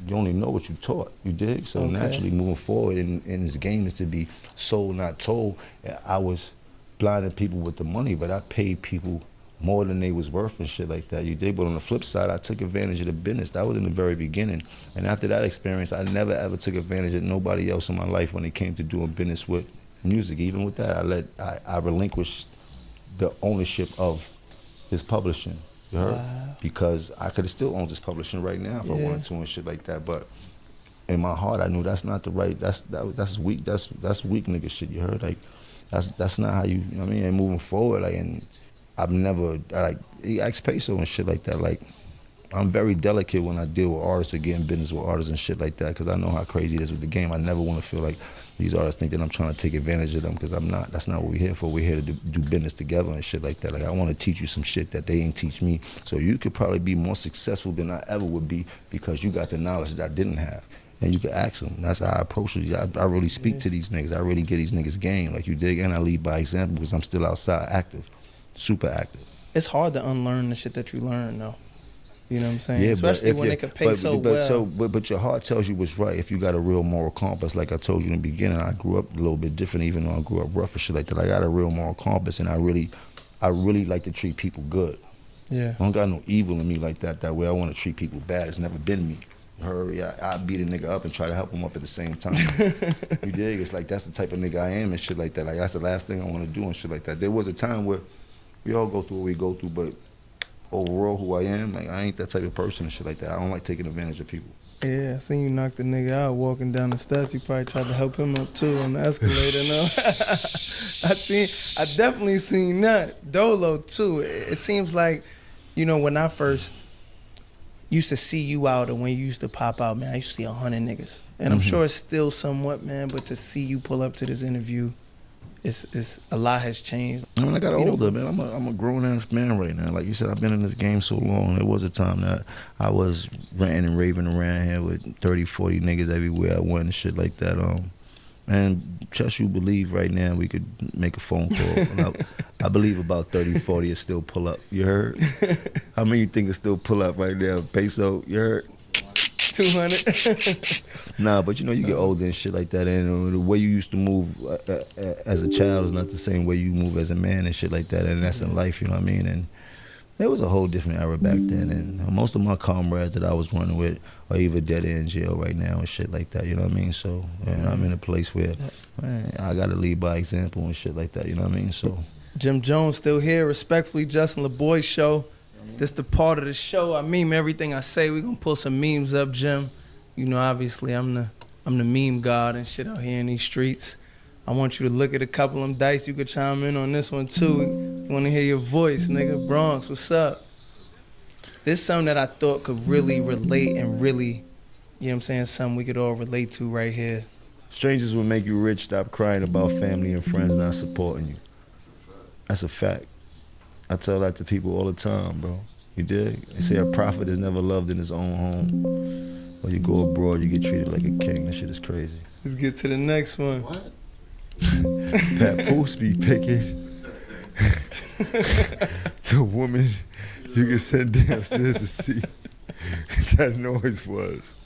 you only know what you taught, you dig? So naturally moving forward in this game is to be sold, not told. I was blinding people with the money, but I paid people more than they was worth and shit like that, you dig? But on the flip side, I took advantage of the business. That was in the very beginning. And after that experience, I never ever took advantage of nobody else in my life when it came to doing business with music. Even with that, I relinquished the ownership of his publishing, you heard? Wow. Because I could have still owned his publishing right now if I wanted to and shit like that. But in my heart, I knew that's not the right, that's weak, that's weak nigga shit, you heard? Like, that's not how you know what I mean? And moving forward, like, and I've never, like, he asked Peso and shit like that. Like, I'm very delicate when I deal with artists or get in business with artists and shit like that because I know how crazy it is with the game. I never want to feel like these artists think that I'm trying to take advantage of them because I'm not. That's not what we're here for. We're here to do business together and shit like that. Like, I want to teach you some shit that they ain't teach me. So you could probably be more successful than I ever would be because you got the knowledge that I didn't have. And you can ask them. That's how I approach it. I really speak to these niggas. I really get these niggas game, like you dig, and I lead by example because I'm still outside active. Super active. It's hard to unlearn the shit that you learn, though. You know what I'm saying? Yeah, especially when they can pay well. But your heart tells you what's right if you got a real moral compass. Like I told you in the beginning, I grew up a little bit different, even though I grew up rough and shit like that. I got a real moral compass, and I really like to treat people good. Yeah. I don't got no evil in me like that way. I want to treat people bad. It's never been me. Hurry, I beat a nigga up and try to help him up at the same time. You dig? It's like that's the type of nigga I am and shit like that. Like that's the last thing I want to do and shit like that. There was a time where we all go through what we go through, but overall who I am, like I ain't that type of person and shit like that. I don't like taking advantage of people. Yeah, I seen you knock the nigga out walking down the steps. You probably tried to help him up too on the escalator, no? I definitely seen that. Dolo too. It seems like, you know, when I first used to see you out or when you used to pop out, man, I used to see 100 niggas. And I'm sure it's still somewhat, man, but to see you pull up to this interview, it's a lot has changed. I mean, I got older, man. I'm a grown-ass man right now. Like you said, I've been in this game so long. There was a time that I was ranting and raving around here with 30, 40 niggas everywhere I went and shit like that. And trust you believe right now we could make a phone call. I believe about 30, 40 will still pull up. You heard? How many you think will still pull up right now? Peso, you heard? 200. Nah, but you know, you get older and shit like that, and the way you used to move as a child is not the same way you move as a man and shit like that, and that's in life, you know what I mean? And there was a whole different era back then, and most of my comrades that I was running with are either dead or in jail right now and shit like that, you know what I mean? So I'm in a place where, man, I gotta lead by example and shit like that, you know what I mean? So Jim Jones still here, respectfully, Justin LeBoy Show. This the part of the show. I meme everything I say. We gonna pull some memes up, Jim. You know, obviously, I'm the meme god and shit out here in these streets. I want you to look at a couple of them dice. You could chime in on this one too. Want to hear your voice, nigga. Bronx, what's up? This is something that I thought could really relate and really, you know what I'm saying, something we could all relate to right here. Strangers will make you rich. Stop crying about family and friends not supporting you. That's a fact. I tell that to people all the time, bro. You dig? They say a prophet is never loved in his own home. When you go abroad, you get treated like a king. That shit is crazy. Let's get to the next one. What? Pat Poose be picking the woman you can send downstairs to see that noise was.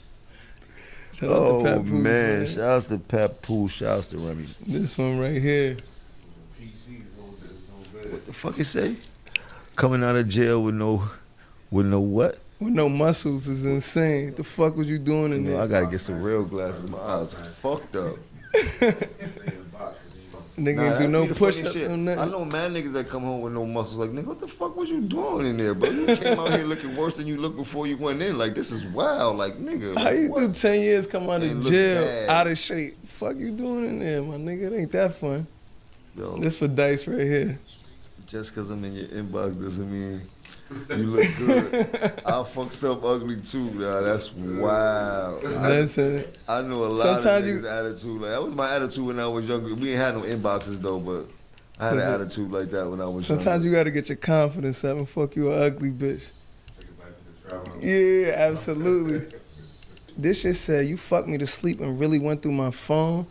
Shout out to Pat Poose, man. Shout out to Pat Poose. Shout out to Remy. This one right here. What the fuck it say? Coming out of jail with no what? With no muscles is insane. The fuck was you doing in there? I gotta get some real glasses. My eyes fucked up. Nigga ain't do no push-ups or nothing. I know mad niggas that come home with no muscles. Like, nigga, what the fuck was you doing in there, bro? You came out here looking worse than you looked before you went in. Like, this is wild. Like, nigga. How you do 10 years, come out of jail, out of shape? Fuck you doing in there, my nigga? It ain't that fun. Yo, this for Dice right here. Just because I'm in your inbox doesn't mean You look good. I'll fuck something ugly too, nah. That's wild. Listen. I know a lot of niggas' attitude. Like, that was my attitude when I was younger. We ain't had no inboxes though, but I had an attitude like that when I was younger. Sometimes you gotta get your confidence up and fuck you an ugly bitch. Yeah, absolutely. This shit said, you fucked me to sleep and really went through my phone.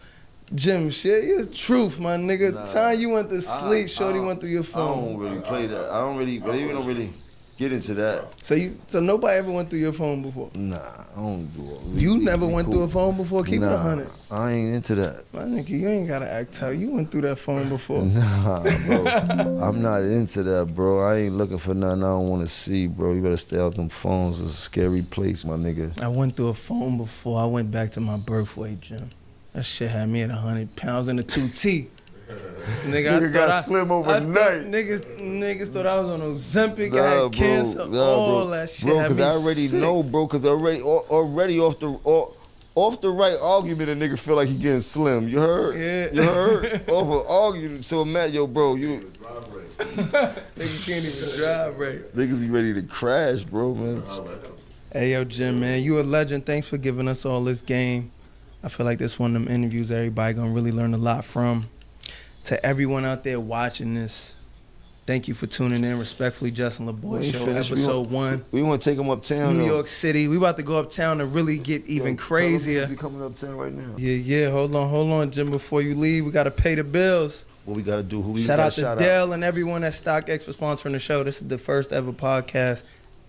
Jim, shit, it's truth, my nigga. The time you went to sleep, shorty went through your phone. I don't really play that. I don't really get into that. So nobody ever went through your phone before? Nah, I don't do it. You never went through a phone before? Keep it 100. I ain't into that. My nigga, you ain't gotta act tough. You went through that phone before. Nah, bro. I'm not into that, bro. I ain't looking for nothing I don't want to see, bro. You better stay out them phones. It's a scary place, my nigga. I went through a phone before. I went back to my birth weight, Jim. That shit had me at 100 pounds in a 2T. Nigga got slim overnight. Niggas thought I was on Ozempic, I had cancer, all that shit. Bro, because I already know, bro, because already off the right argument, a nigga feel like he getting slim. You heard? Yeah. You heard? Off an argument. So, Matt, yo, bro, you... Nigga can't even drive right. Niggas be ready to crash, bro, man. Hey, yo, Jim, man, you a legend. Thanks for giving us all this game. I feel like this one of them interviews everybody gonna really learn a lot from. To everyone out there watching this, thank you for tuning in. Respectfully, Justin LaBoy Show, episode 1. We want to take them uptown, New York City. We about to go uptown and really get even crazier. We coming uptown right now. Yeah. Hold on, Jim. Before you leave, we got to pay the bills. What we got to do? Shout out to Dell and everyone at StockX for sponsoring the show. This is the first ever podcast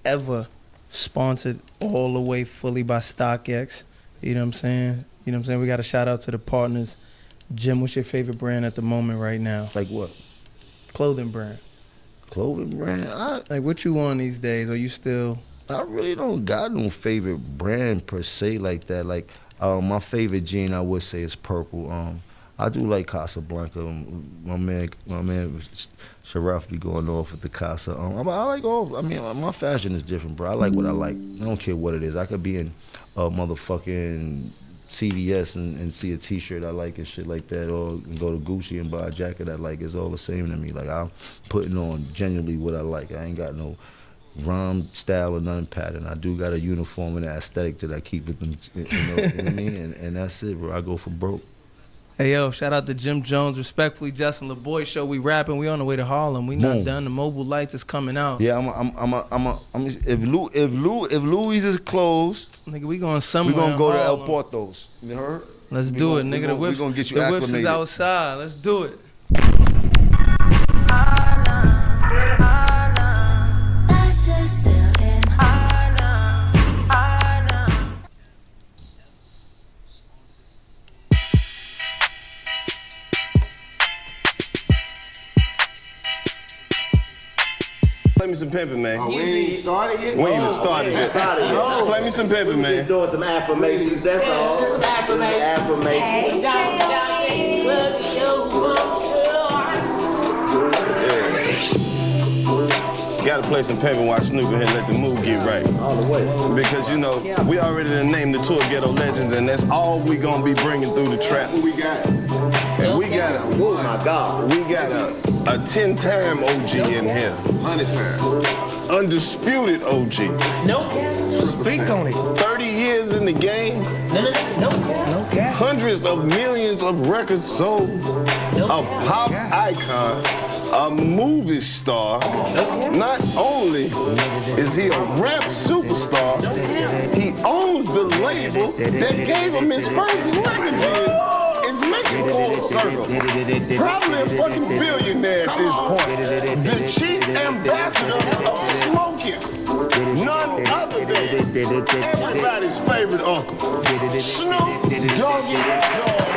ever sponsored all the way fully by StockX. You know what I'm saying? We got to shout out to the partners. Jim, what's your favorite brand at the moment right now? Like what? Clothing brand. Clothing brand? Like what you on these days? Are you still? I really don't got no favorite brand per se like that. Like my favorite jean I would say is purple. I do like Casablanca. My man Sharaf be going off with the Casa. I like all. I mean, my fashion is different, bro. I like what I like. I don't care what it is. I could be in motherfucking CVS and see a T-shirt I like and shit like that, or go to Gucci and buy a jacket I like. It's all the same to me. Like, I'm putting on genuinely what I like. I ain't got no rhyme style or nothing pattern. I do got a uniform and an aesthetic that I keep with them. You know what I mean? And that's it, bro. I go for broke. Hey, yo, shout out to Jim Jones. Respectfully, Justin LaBoy Show. We rapping. We on the way to Harlem. We not done. The mobile lights is coming out. Yeah, if Louis is closed, nigga, we going somewhere. We gonna go to El Harlem. Portos. You heard? Let's do it, nigga. We gonna get you the acclimated. whips is outside. Let's do it. Play me some pimpin', man. We ain't started yet? We ain't even started yet. Play me some pimpin', man. Just doing some affirmations, that's all. Just affirmations. Gotta play some pimpin' while Snoop here and let the mood get right. All the way. Because, you know, we already done named the tour Ghetto Legends, and that's all we gonna be bringing through the trap. Who we got? And we got oh my God. We got a 10-time OG in here. 100-time. Undisputed OG. Nope. Speak on it. 30 years in the game. No cap. Hundreds of millions of records sold. A pop icon. A movie star. Not only is he a rap superstar, he owns the label that gave him his first record deal. It's making full circle. Probably a fucking billionaire at this point. The chief ambassador of smoking. None other than everybody's favorite uncle. Snoop Doggy Dogg.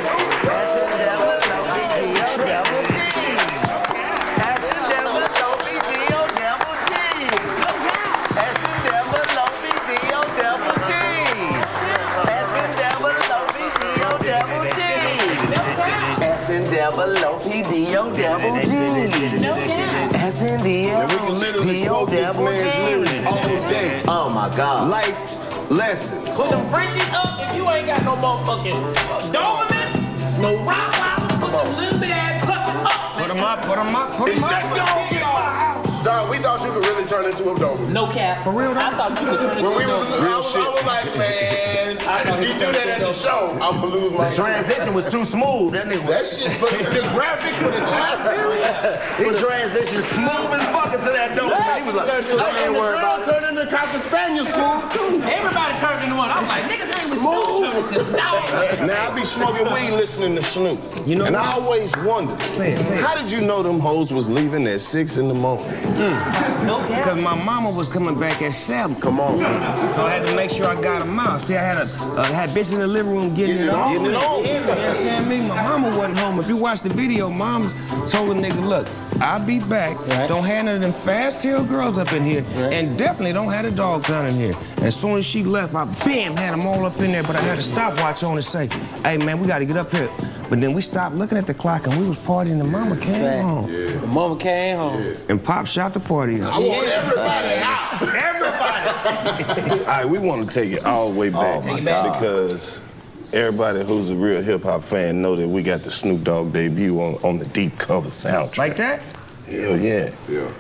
And we can literally quote this man's lyrics all day. Oh my God. Life lessons. Put them Frenchies up if you ain't got no motherfucking Doberman, no Rottweiler. Put them little bit ass puppies up. Put them up. Is that dog in my house? Dog, we thought you could really turn turn into a Doberman. No cap. For real though? I thought you could turn into When a we was in the Doberman. house, I was like, man, if you do that at the show, I'm gonna lose my The transition was too smooth. That nigga. That shit, but the graphics for the time period. He transitioned smooth as fuck into that Doberman. He was like, I ain't worried about it. Turned into Cocker Spaniel smooth too. Everybody turned into one. I'm like, niggas ain't with Snoop turned into dog. Now I be smoking weed listening to Snoop. You know and what? I always wondered, how did you know them hoes was leaving at 6 in the morning? No cap. Because my mama was coming back at 7. Come on. So I had to make sure I got them out. See, I had bitches in the living room getting it on. Getting it on. You understand me? My mama wasn't home. If you watch the video, mom's told the nigga, look, I'll be back. Right. Don't have none of them fast-tailed girls up in here. Right. And definitely don't have the dog down in here. As soon as she left, I bam, had them all up in there, but I had a stopwatch on and say, hey man, we gotta get up here. But then we stopped looking at the clock and we was partying and mama came home. The mama came home. And Pop shot the party up. I want everybody out. Everybody! All right, we want to take it all the way back because everybody who's a real hip hop fan know that we got the Snoop Dogg debut on the Deep Cover soundtrack. Like that? Hell yeah. Yeah.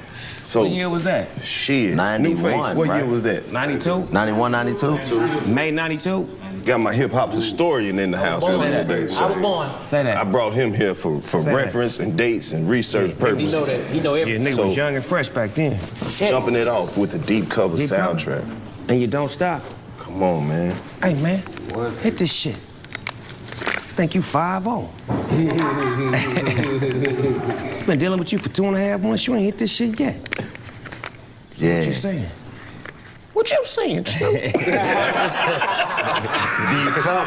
So What year was that? shit. 91, New Face, what right? year was that? 92? 91, 92? May 92? Got my hip hop historian in the house Born every that. day. I was So born. Say that. I brought him here for Say reference and dates and research He purposes. know that. He know Yeah, everything. nigga So- was young and fresh back then. Jumping it off with the Deep Cover Deep Cover. soundtrack. And you don't stop. Come on, man. Hey, man, hit this shit. Think you 5-0. Been dealing with you for 2.5 months. You ain't hit this shit yet. Yeah. What you saying? What you saying, Snoop? Deep cover.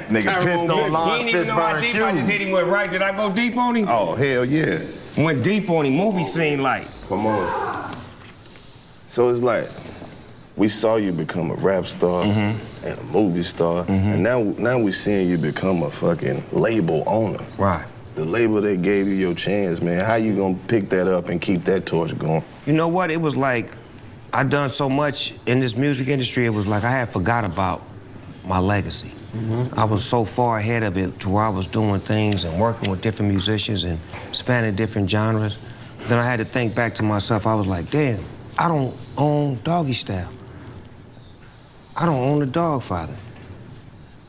Nigga pissed on He Lawrence didn't even know how Fishburne deep I just hit shoes. him with, right? Did I go deep on him? Oh, hell yeah. Went deep on him, movie scene like. Come on. So it's like, we saw you become a rap star and a movie star, and now we seeing you become a fucking label owner. Right. The label that gave you your chance, man, how you gonna pick that up and keep that torch going? You know what? It was like, I done so much in this music industry, it was like I had forgot about my legacy. I was so far ahead of it to where I was doing things and working with different musicians and spanning different genres. Then I had to think back to myself, I was like, damn, I don't own Doggy Style. I don't own the Dog Father.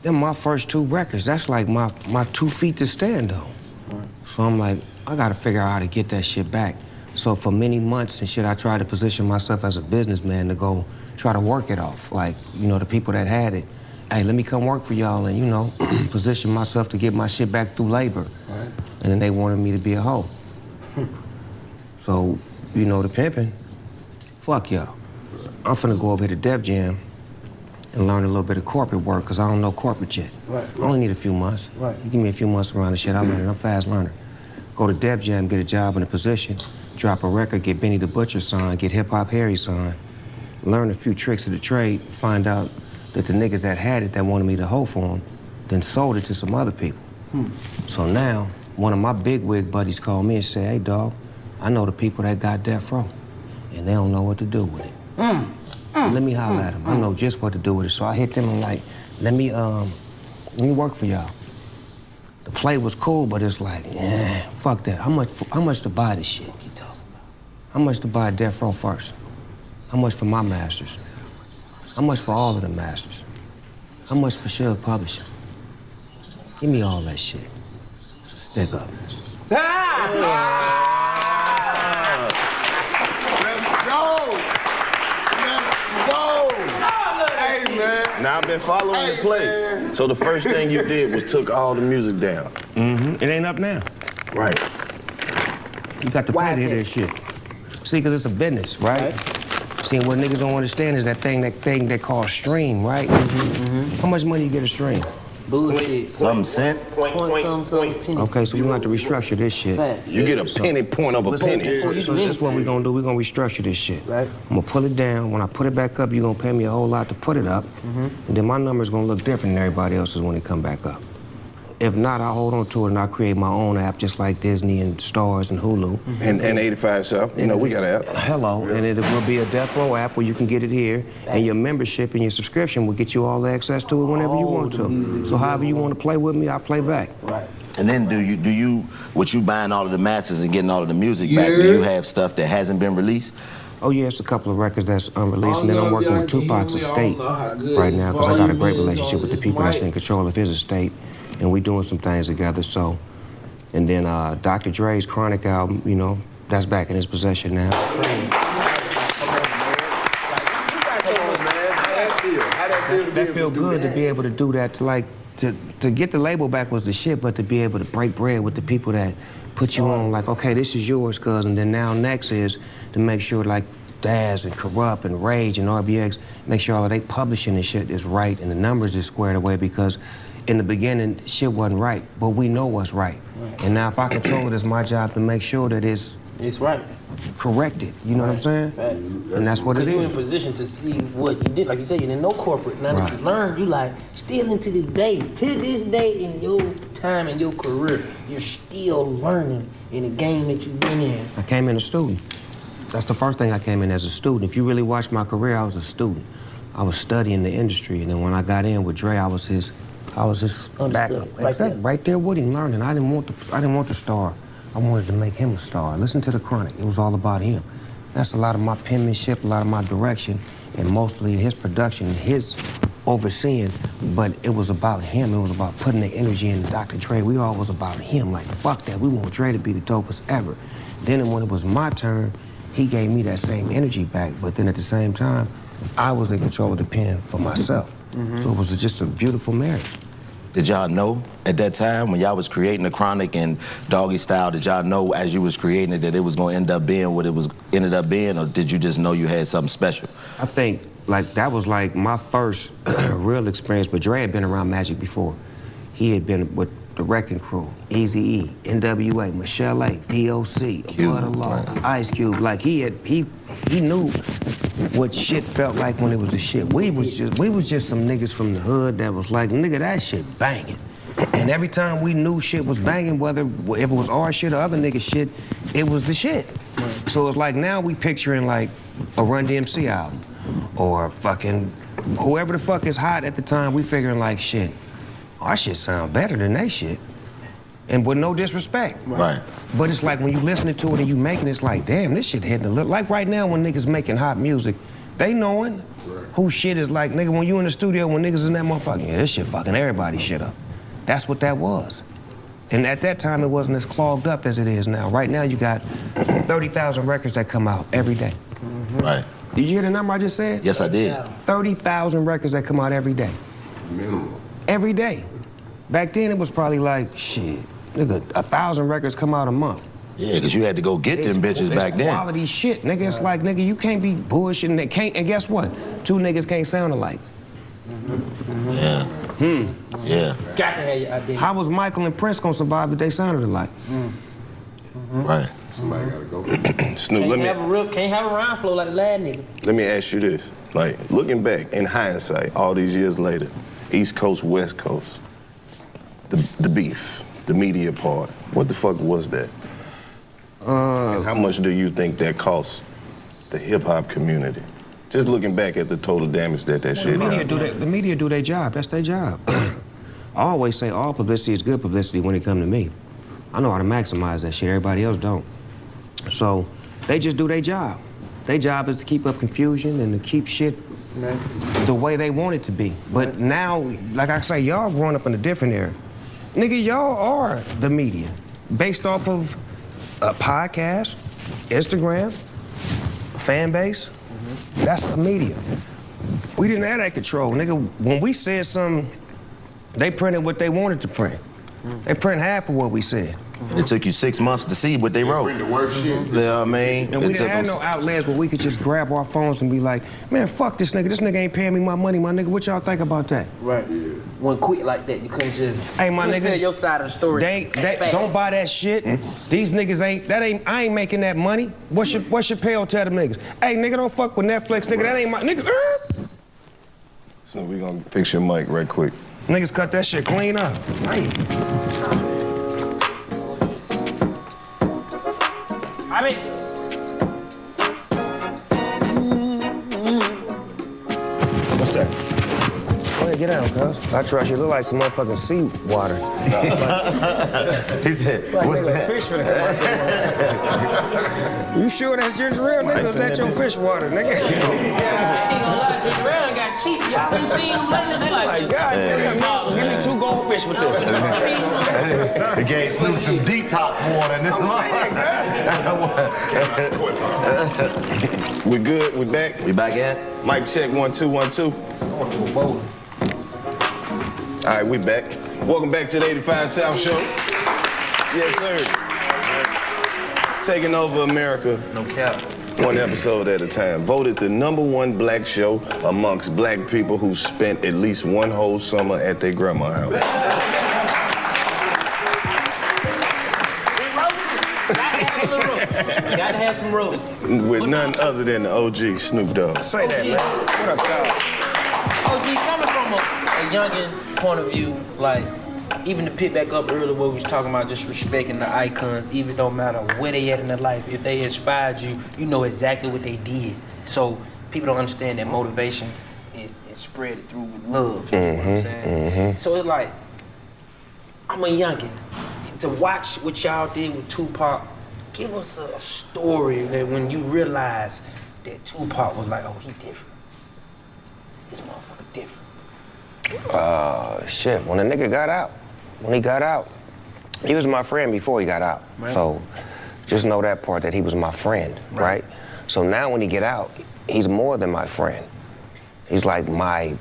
Them my first 2 records, that's like my 2 feet to stand on. So I'm like, I gotta figure out how to get that shit back. So for many months and shit, I tried to position myself as a businessman to go try to work it off. Like, you know, the people that had it, hey, let me come work for y'all and, you know, position myself to get my shit back through labor. Right. And then they wanted me to be a hoe. So, you know, the pimping, fuck y'all. I'm finna go over here to Def Jam and learn a little bit of corporate work, because I don't know corporate yet. Right. I only need a few months. Right. You give me a few months around the shit, I'll learn it. I'm a fast learner. Go to Def Jam, get a job in a position, drop a record, get Benny the Butcher signed, get Hip Hop Harry signed, learn a few tricks of the trade, find out that the niggas that had it, that wanted me to hoe for them, then sold it to some other people. So now, one of my big wig buddies called me and said, hey, dog, I know the people that got Death Row, and they don't know what to do with it. Let me holler at them. I know just what to do with it. So I hit them and like, let me work for y'all. The play was cool, but it's like, yeah, fuck that. How much to buy this shit? How much to buy Death Row first? How much for my masters? How much for all of the masters? How much for Suge Publishing? Give me all that shit. Stick up. Now I've been following the play. So the first thing you did was took all the music down. It ain't up now. Right. You got to pay to hear that shit. See, because it's a business, right? See, what niggas don't understand is that thing they call stream, right? How much money you get a stream? Bullshit. Some cent. Penny. Okay, so we're gonna have to restructure this shit. Facts. You get a penny point of a penny. So that's what we're gonna do. We're gonna restructure this shit. Right. I'm gonna pull it down. When I put it back up, you're gonna pay me a whole lot to put it up. And then my number's gonna look different than everybody else's when it come back up. If not, I'll hold on to it and I'll create my own app just like Disney and Stars and Hulu. And 85 South, you know, we got an app. Hello, and it will be a Death Row app where you can get it here, and your membership and your subscription will get you all the access to it whenever you want to. So however you want to play with me, I'll play back. Right. And then do you, with you buying all of the masters and getting all of the music back, do you have stuff that hasn't been released? Oh yeah, it's a couple of records that's unreleased, and then I'm working with Tupac's estate right now because I got a great relationship with the people that's in control of his estate, and we doing some things together. So, and then Dr. Dre's Chronic album, you know, that's back in his possession now. That feel good to be able to do that. To get the label back was the shit, but to be able to break bread with the people that put you on, like, okay, this is yours, cuz, and then now next is to make sure, like, Daz and Corrupt and Rage and RBX, make sure all of they publishing and shit is right and the numbers is squared away, because in the beginning, shit wasn't right, but we know what's right. And now if I control it, it's my job to make sure that it's right. Corrected, you know what I'm saying? Facts. And that's what it is. You're in position to see what you did. Like you said, you didn't know corporate. Now that you learn, you like, still into this day, to this day in your time in your career, you're still learning in the game that you've been in. I came in a student. That's the first thing I came in as a student. If you really watch my career, I was a student. I was studying the industry, and then when I got in with Dre, I was his backup. Exactly, right there with him, learning. I didn't want the star. I wanted to make him a star. Listen to the Chronic. It was all about him. That's a lot of my penmanship, a lot of my direction, and mostly his production, his overseeing, but it was about him. It was about putting the energy in Dr. Dre. We all was about him. Like, fuck that. We want Dre to be the dopest ever. Then when it was my turn, he gave me that same energy back, but then at the same time, I was in control of the pen for myself. So it was just a beautiful marriage. Did y'all know at that time when y'all was creating the Chronic and Doggy Style, did y'all know as you was creating it that it was gonna end up being what it was ended up being, or did you just know you had something special? I think like that was like my first real experience, but Dre had been around Magic before. He had been with the Wrecking Crew, Eazy-E, NWA, Michelle A, DOC, Above the Law, Ice Cube. Like he knew what shit felt like when it was the shit. We was just some niggas from the hood that was like, nigga, that shit banging. And every time we knew shit was banging, whether if it was our shit or other niggas shit, it was the shit. So it's like now we picturing like a Run DMC album or fucking whoever the fuck is hot at the time, we figuring like shit. Our shit sound better than they shit. And with no disrespect. Right. But it's like when you listening to it and you making it, it's like, damn, this shit hitting a little. Like right now when niggas making hot music, they knowing who shit is like, nigga, when you in the studio, when niggas in that motherfucker, yeah, this shit fucking everybody's shit up. That's what that was. And at that time, it wasn't as clogged up as it is now. Right now, you got 30,000 records that come out every day. Right. Did you hear the number I just said? Yes, I did. 30,000 records that come out every day. Minimum. Every day. Back then, it was probably like, shit, nigga, 1,000 records come out a month. Yeah, because you had to go get them bitches back then. Quality shit, nigga. It's like, nigga, you can't be bullshitting. And guess what? Two niggas can't sound alike. Yeah. Yeah. Got to have your identity. How was Michael and Prince gonna survive if they sounded alike? Right. Somebody gotta go. Snoop, Can't have a rhyme flow like the last nigga. let me ask you this. Like, looking back, in hindsight, all these years later, East Coast, West Coast, the beef, the media part, what the fuck was that? And how much do you think that cost the hip-hop community? Just looking back at the total damage that shit did. The media do their job. That's their job. I always say all publicity is good publicity when it comes to me. I know how to maximize that shit. Everybody else don't. So they just do their job. Their job is to keep up confusion and to keep shit the way they want it to be. But now, like I say, y'all growing up in a different era. Nigga, y'all are the media. Based off of a podcast, Instagram, fan base. That's the media. We didn't have that control. Nigga, when we said something, they printed what they wanted to print. They print half of what we said. It took you 6 months to see what they wrote. Bring the worst shit. You know what I mean? And we didn't have no outlets where we could just grab our phones and be like, man, fuck this nigga. This nigga ain't paying me my money, my nigga. What y'all think about that? Right. When quick like that, you couldn't just Hey, my nigga, tell your side of the story. Don't buy that shit. These niggas I ain't making that money. What Chappelle tell them niggas? Hey, nigga, don't fuck with Netflix, nigga. That ain't my nigga. So we gonna fix your mic right quick. Niggas cut that shit clean up. I mean, What's that? Go ahead, get out, cuz. I trust you. Look like some motherfucking sea water. He said, like what's that? Fish finna come out there. You sure that's ginger ale, nigga? Is that your fish water, nigga? Ginger ale got cheap. Y'all been seeing them lately? They like, God, give me 2 goldfish with this. He gave Snoop some detox water in this We good? We back? We back in? Mic check 1 2 1 2. All right, we back. Welcome back to the 85 South Show. Yes, sir. Taking over America. no cap. One episode at a time. Voted the #1 black show amongst black people who spent at least one whole summer at their grandma's house. Gotta have some roads. With none other than the OG Snoop Dogg. Say that, man. What up, dog? OG, coming from a youngin' point of view, like, even to pick back up earlier what we was talking about, just respecting the icons, even no matter where they at in their life, if they inspired you, you know exactly what they did. So people don't understand that motivation is spread through love, you know what I'm saying? So it's like, I'm a youngin'. To watch what y'all did with Tupac, give us a story that when you realize that Tupac was like, oh, he different. This motherfucker different. Shit, when the nigga got out, he was my friend before he got out. Right. So just know that part, that he was my friend, right? So now when he get out, he's more than my friend. He's like my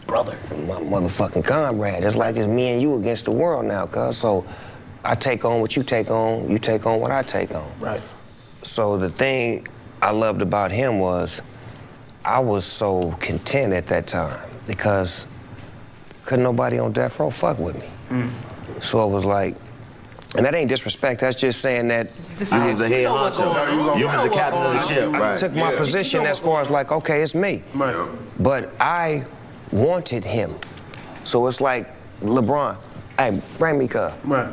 brother, my motherfucking comrade. It's like it's me and you against the world now, cuz. So I take on what you take on what I take on. Right. So the thing I loved about him was I was so content at that time because couldn't nobody on death row fuck with me. So it was like, and that ain't disrespect, that's just saying that You was the head honcho. You was the captain of the ship, I right? took my position as far as like, okay, it's me. Right. But I wanted him. So it's like, LeBron, hey, bring me cuz. Right.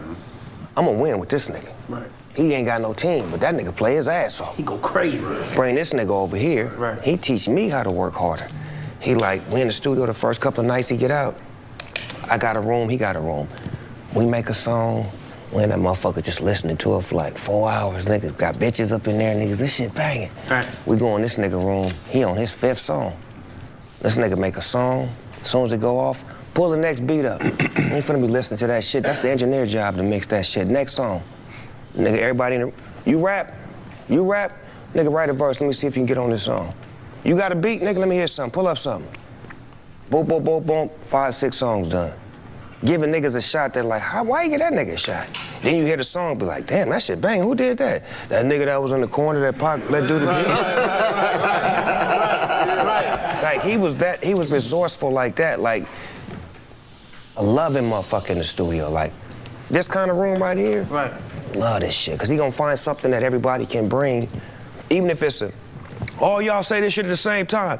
I'm gonna win with this nigga. Right. He ain't got no team, but that nigga play his ass off. He go crazy. Bring this nigga over here. Right. He teach me how to work harder. He like, we in the studio the first couple of nights he get out. I got a room, he got a room. We make a song, we in that motherfucker just listening to it for like 4 hours. Niggas got bitches up in there, niggas, this shit banging. Right. We go in this nigga room, he on his 5th song. This nigga make a song, as soon as it go off, pull the next beat up. You ain't finna be listening to that shit. That's the engineer job to mix that shit. Next song. Nigga, everybody in the, you rap, nigga, write a verse, let me see if you can get on this song. You got a beat, nigga, let me hear something, pull up something. Boom, boom, boom, boom, 5, 6 songs done. Giving niggas a shot, they're like, why you get that nigga a shot? Then you hear the song, be like, damn, that shit bang, who did that? That nigga that was in the corner that Pac let do the beat. Like, he was resourceful like that, like, a loving motherfucker in the studio, like, this kind of room right here, Right. love this shit, because he gonna find something that everybody can bring, even if it's all y'all say this shit at the same time.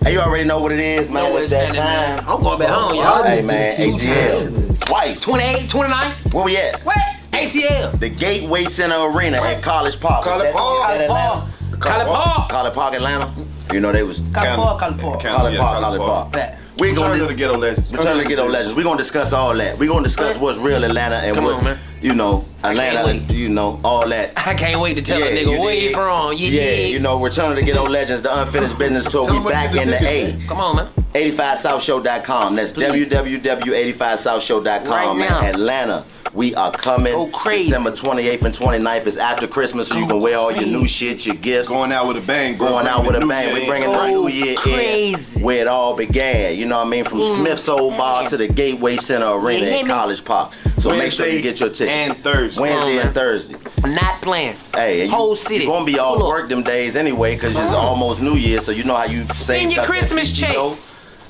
Hey, you already know what it is, man. It's that time. I'm going back home, y'all. Hey, man, ATL. Twice. 28, 29. Where we at? What? ATL. The Gateway Center Arena at College Park. College Park. Atlanta. College Park. College Park, Atlanta. You know they was College Park. College Park. That. We Return to the Ghetto Legends. Return to the Ghetto Legends. We're gonna discuss all that. We're gonna discuss what's real Atlanta and Come what's, on, man. you know, Atlanta, you know, all that. I can't wait to tell a nigga where you from. You dig? you know, Return to the Ghetto Legends, the Unfinished Business Tour. We back in the A. Come on, man. 85southshow.com. That's www.85southshow.com. Right now. Atlanta. We are coming. Go crazy. December 28th and 29th is after Christmas, so you can wear all your new shit, your gifts. Going out with a bang, bro. Going out with a bang. We bringing the new year crazy. in where it all began. You know what I mean? From Smith's Old Bar to the Gateway Center Arena in College Park. So make sure you get your tickets. And Thursday. Wednesday and Thursday. Not playing. Hey, whole city. You're gonna be all work them days anyway, because it's almost New Year, so you know how you save your Christmas check.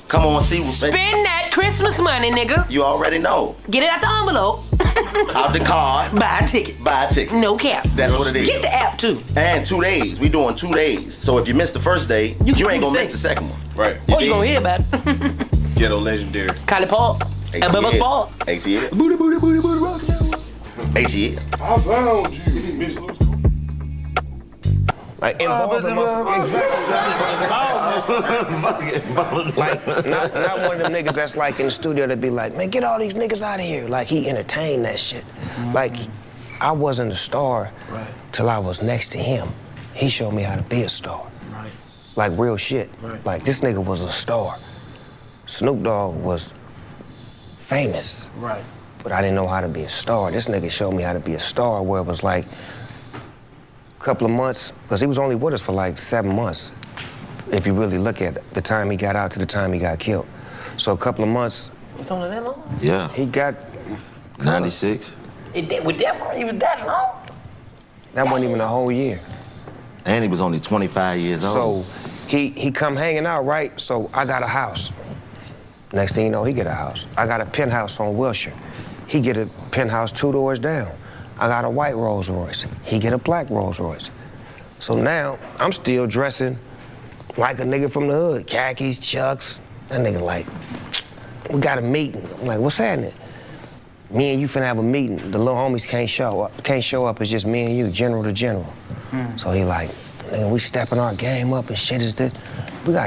Come on, see. Spend that Christmas money, nigga. You already know. Get it out the envelope. Out the card. Buy a ticket. Buy a ticket. No cap. That's what it is. Get the app too. And 2 days. We doing 2 days. So if you miss the first day, you ain't gonna miss the second one. Right. Oh, you gonna hear about it. Ghetto legendary. Kylie Paul. And Bubba's Paul. ATL. Booty, booty, booty, booty, rock. ATL. I found you, Miss Lewis. Like involving like not one of them niggas that's like in the studio to be like, man, get all these niggas out of here. Like he entertained that shit. Like I wasn't a star till I was next to him. He showed me how to be a star. Right. Like real shit. Like this nigga was a star. Snoop Dogg was famous. Right. But I didn't know how to be a star. This nigga showed me how to be a star, where it was like a couple of months, because he was only with us for like 7 months, if you really look at it, the time he got out to the time he got killed. So a couple of months. It's only that long? Yeah. He got 96. He was that long? That wasn't even a whole year. And he was only 25 years old. So he come hanging out, right? So I got a house. Next thing you know, he get a house. I got a penthouse on Wilshire. He get a penthouse 2 doors down. I got a white Rolls Royce. He get a black Rolls Royce. So now I'm still dressing like a nigga from the hood. Khakis, chucks. That nigga like, we got a meeting. I'm like, what's happening? Me and you finna have a meeting. The little homies can't show up. Can't show up. It's just me and you, general to general. So he like, nigga, we stepping our game up and shit is this. We got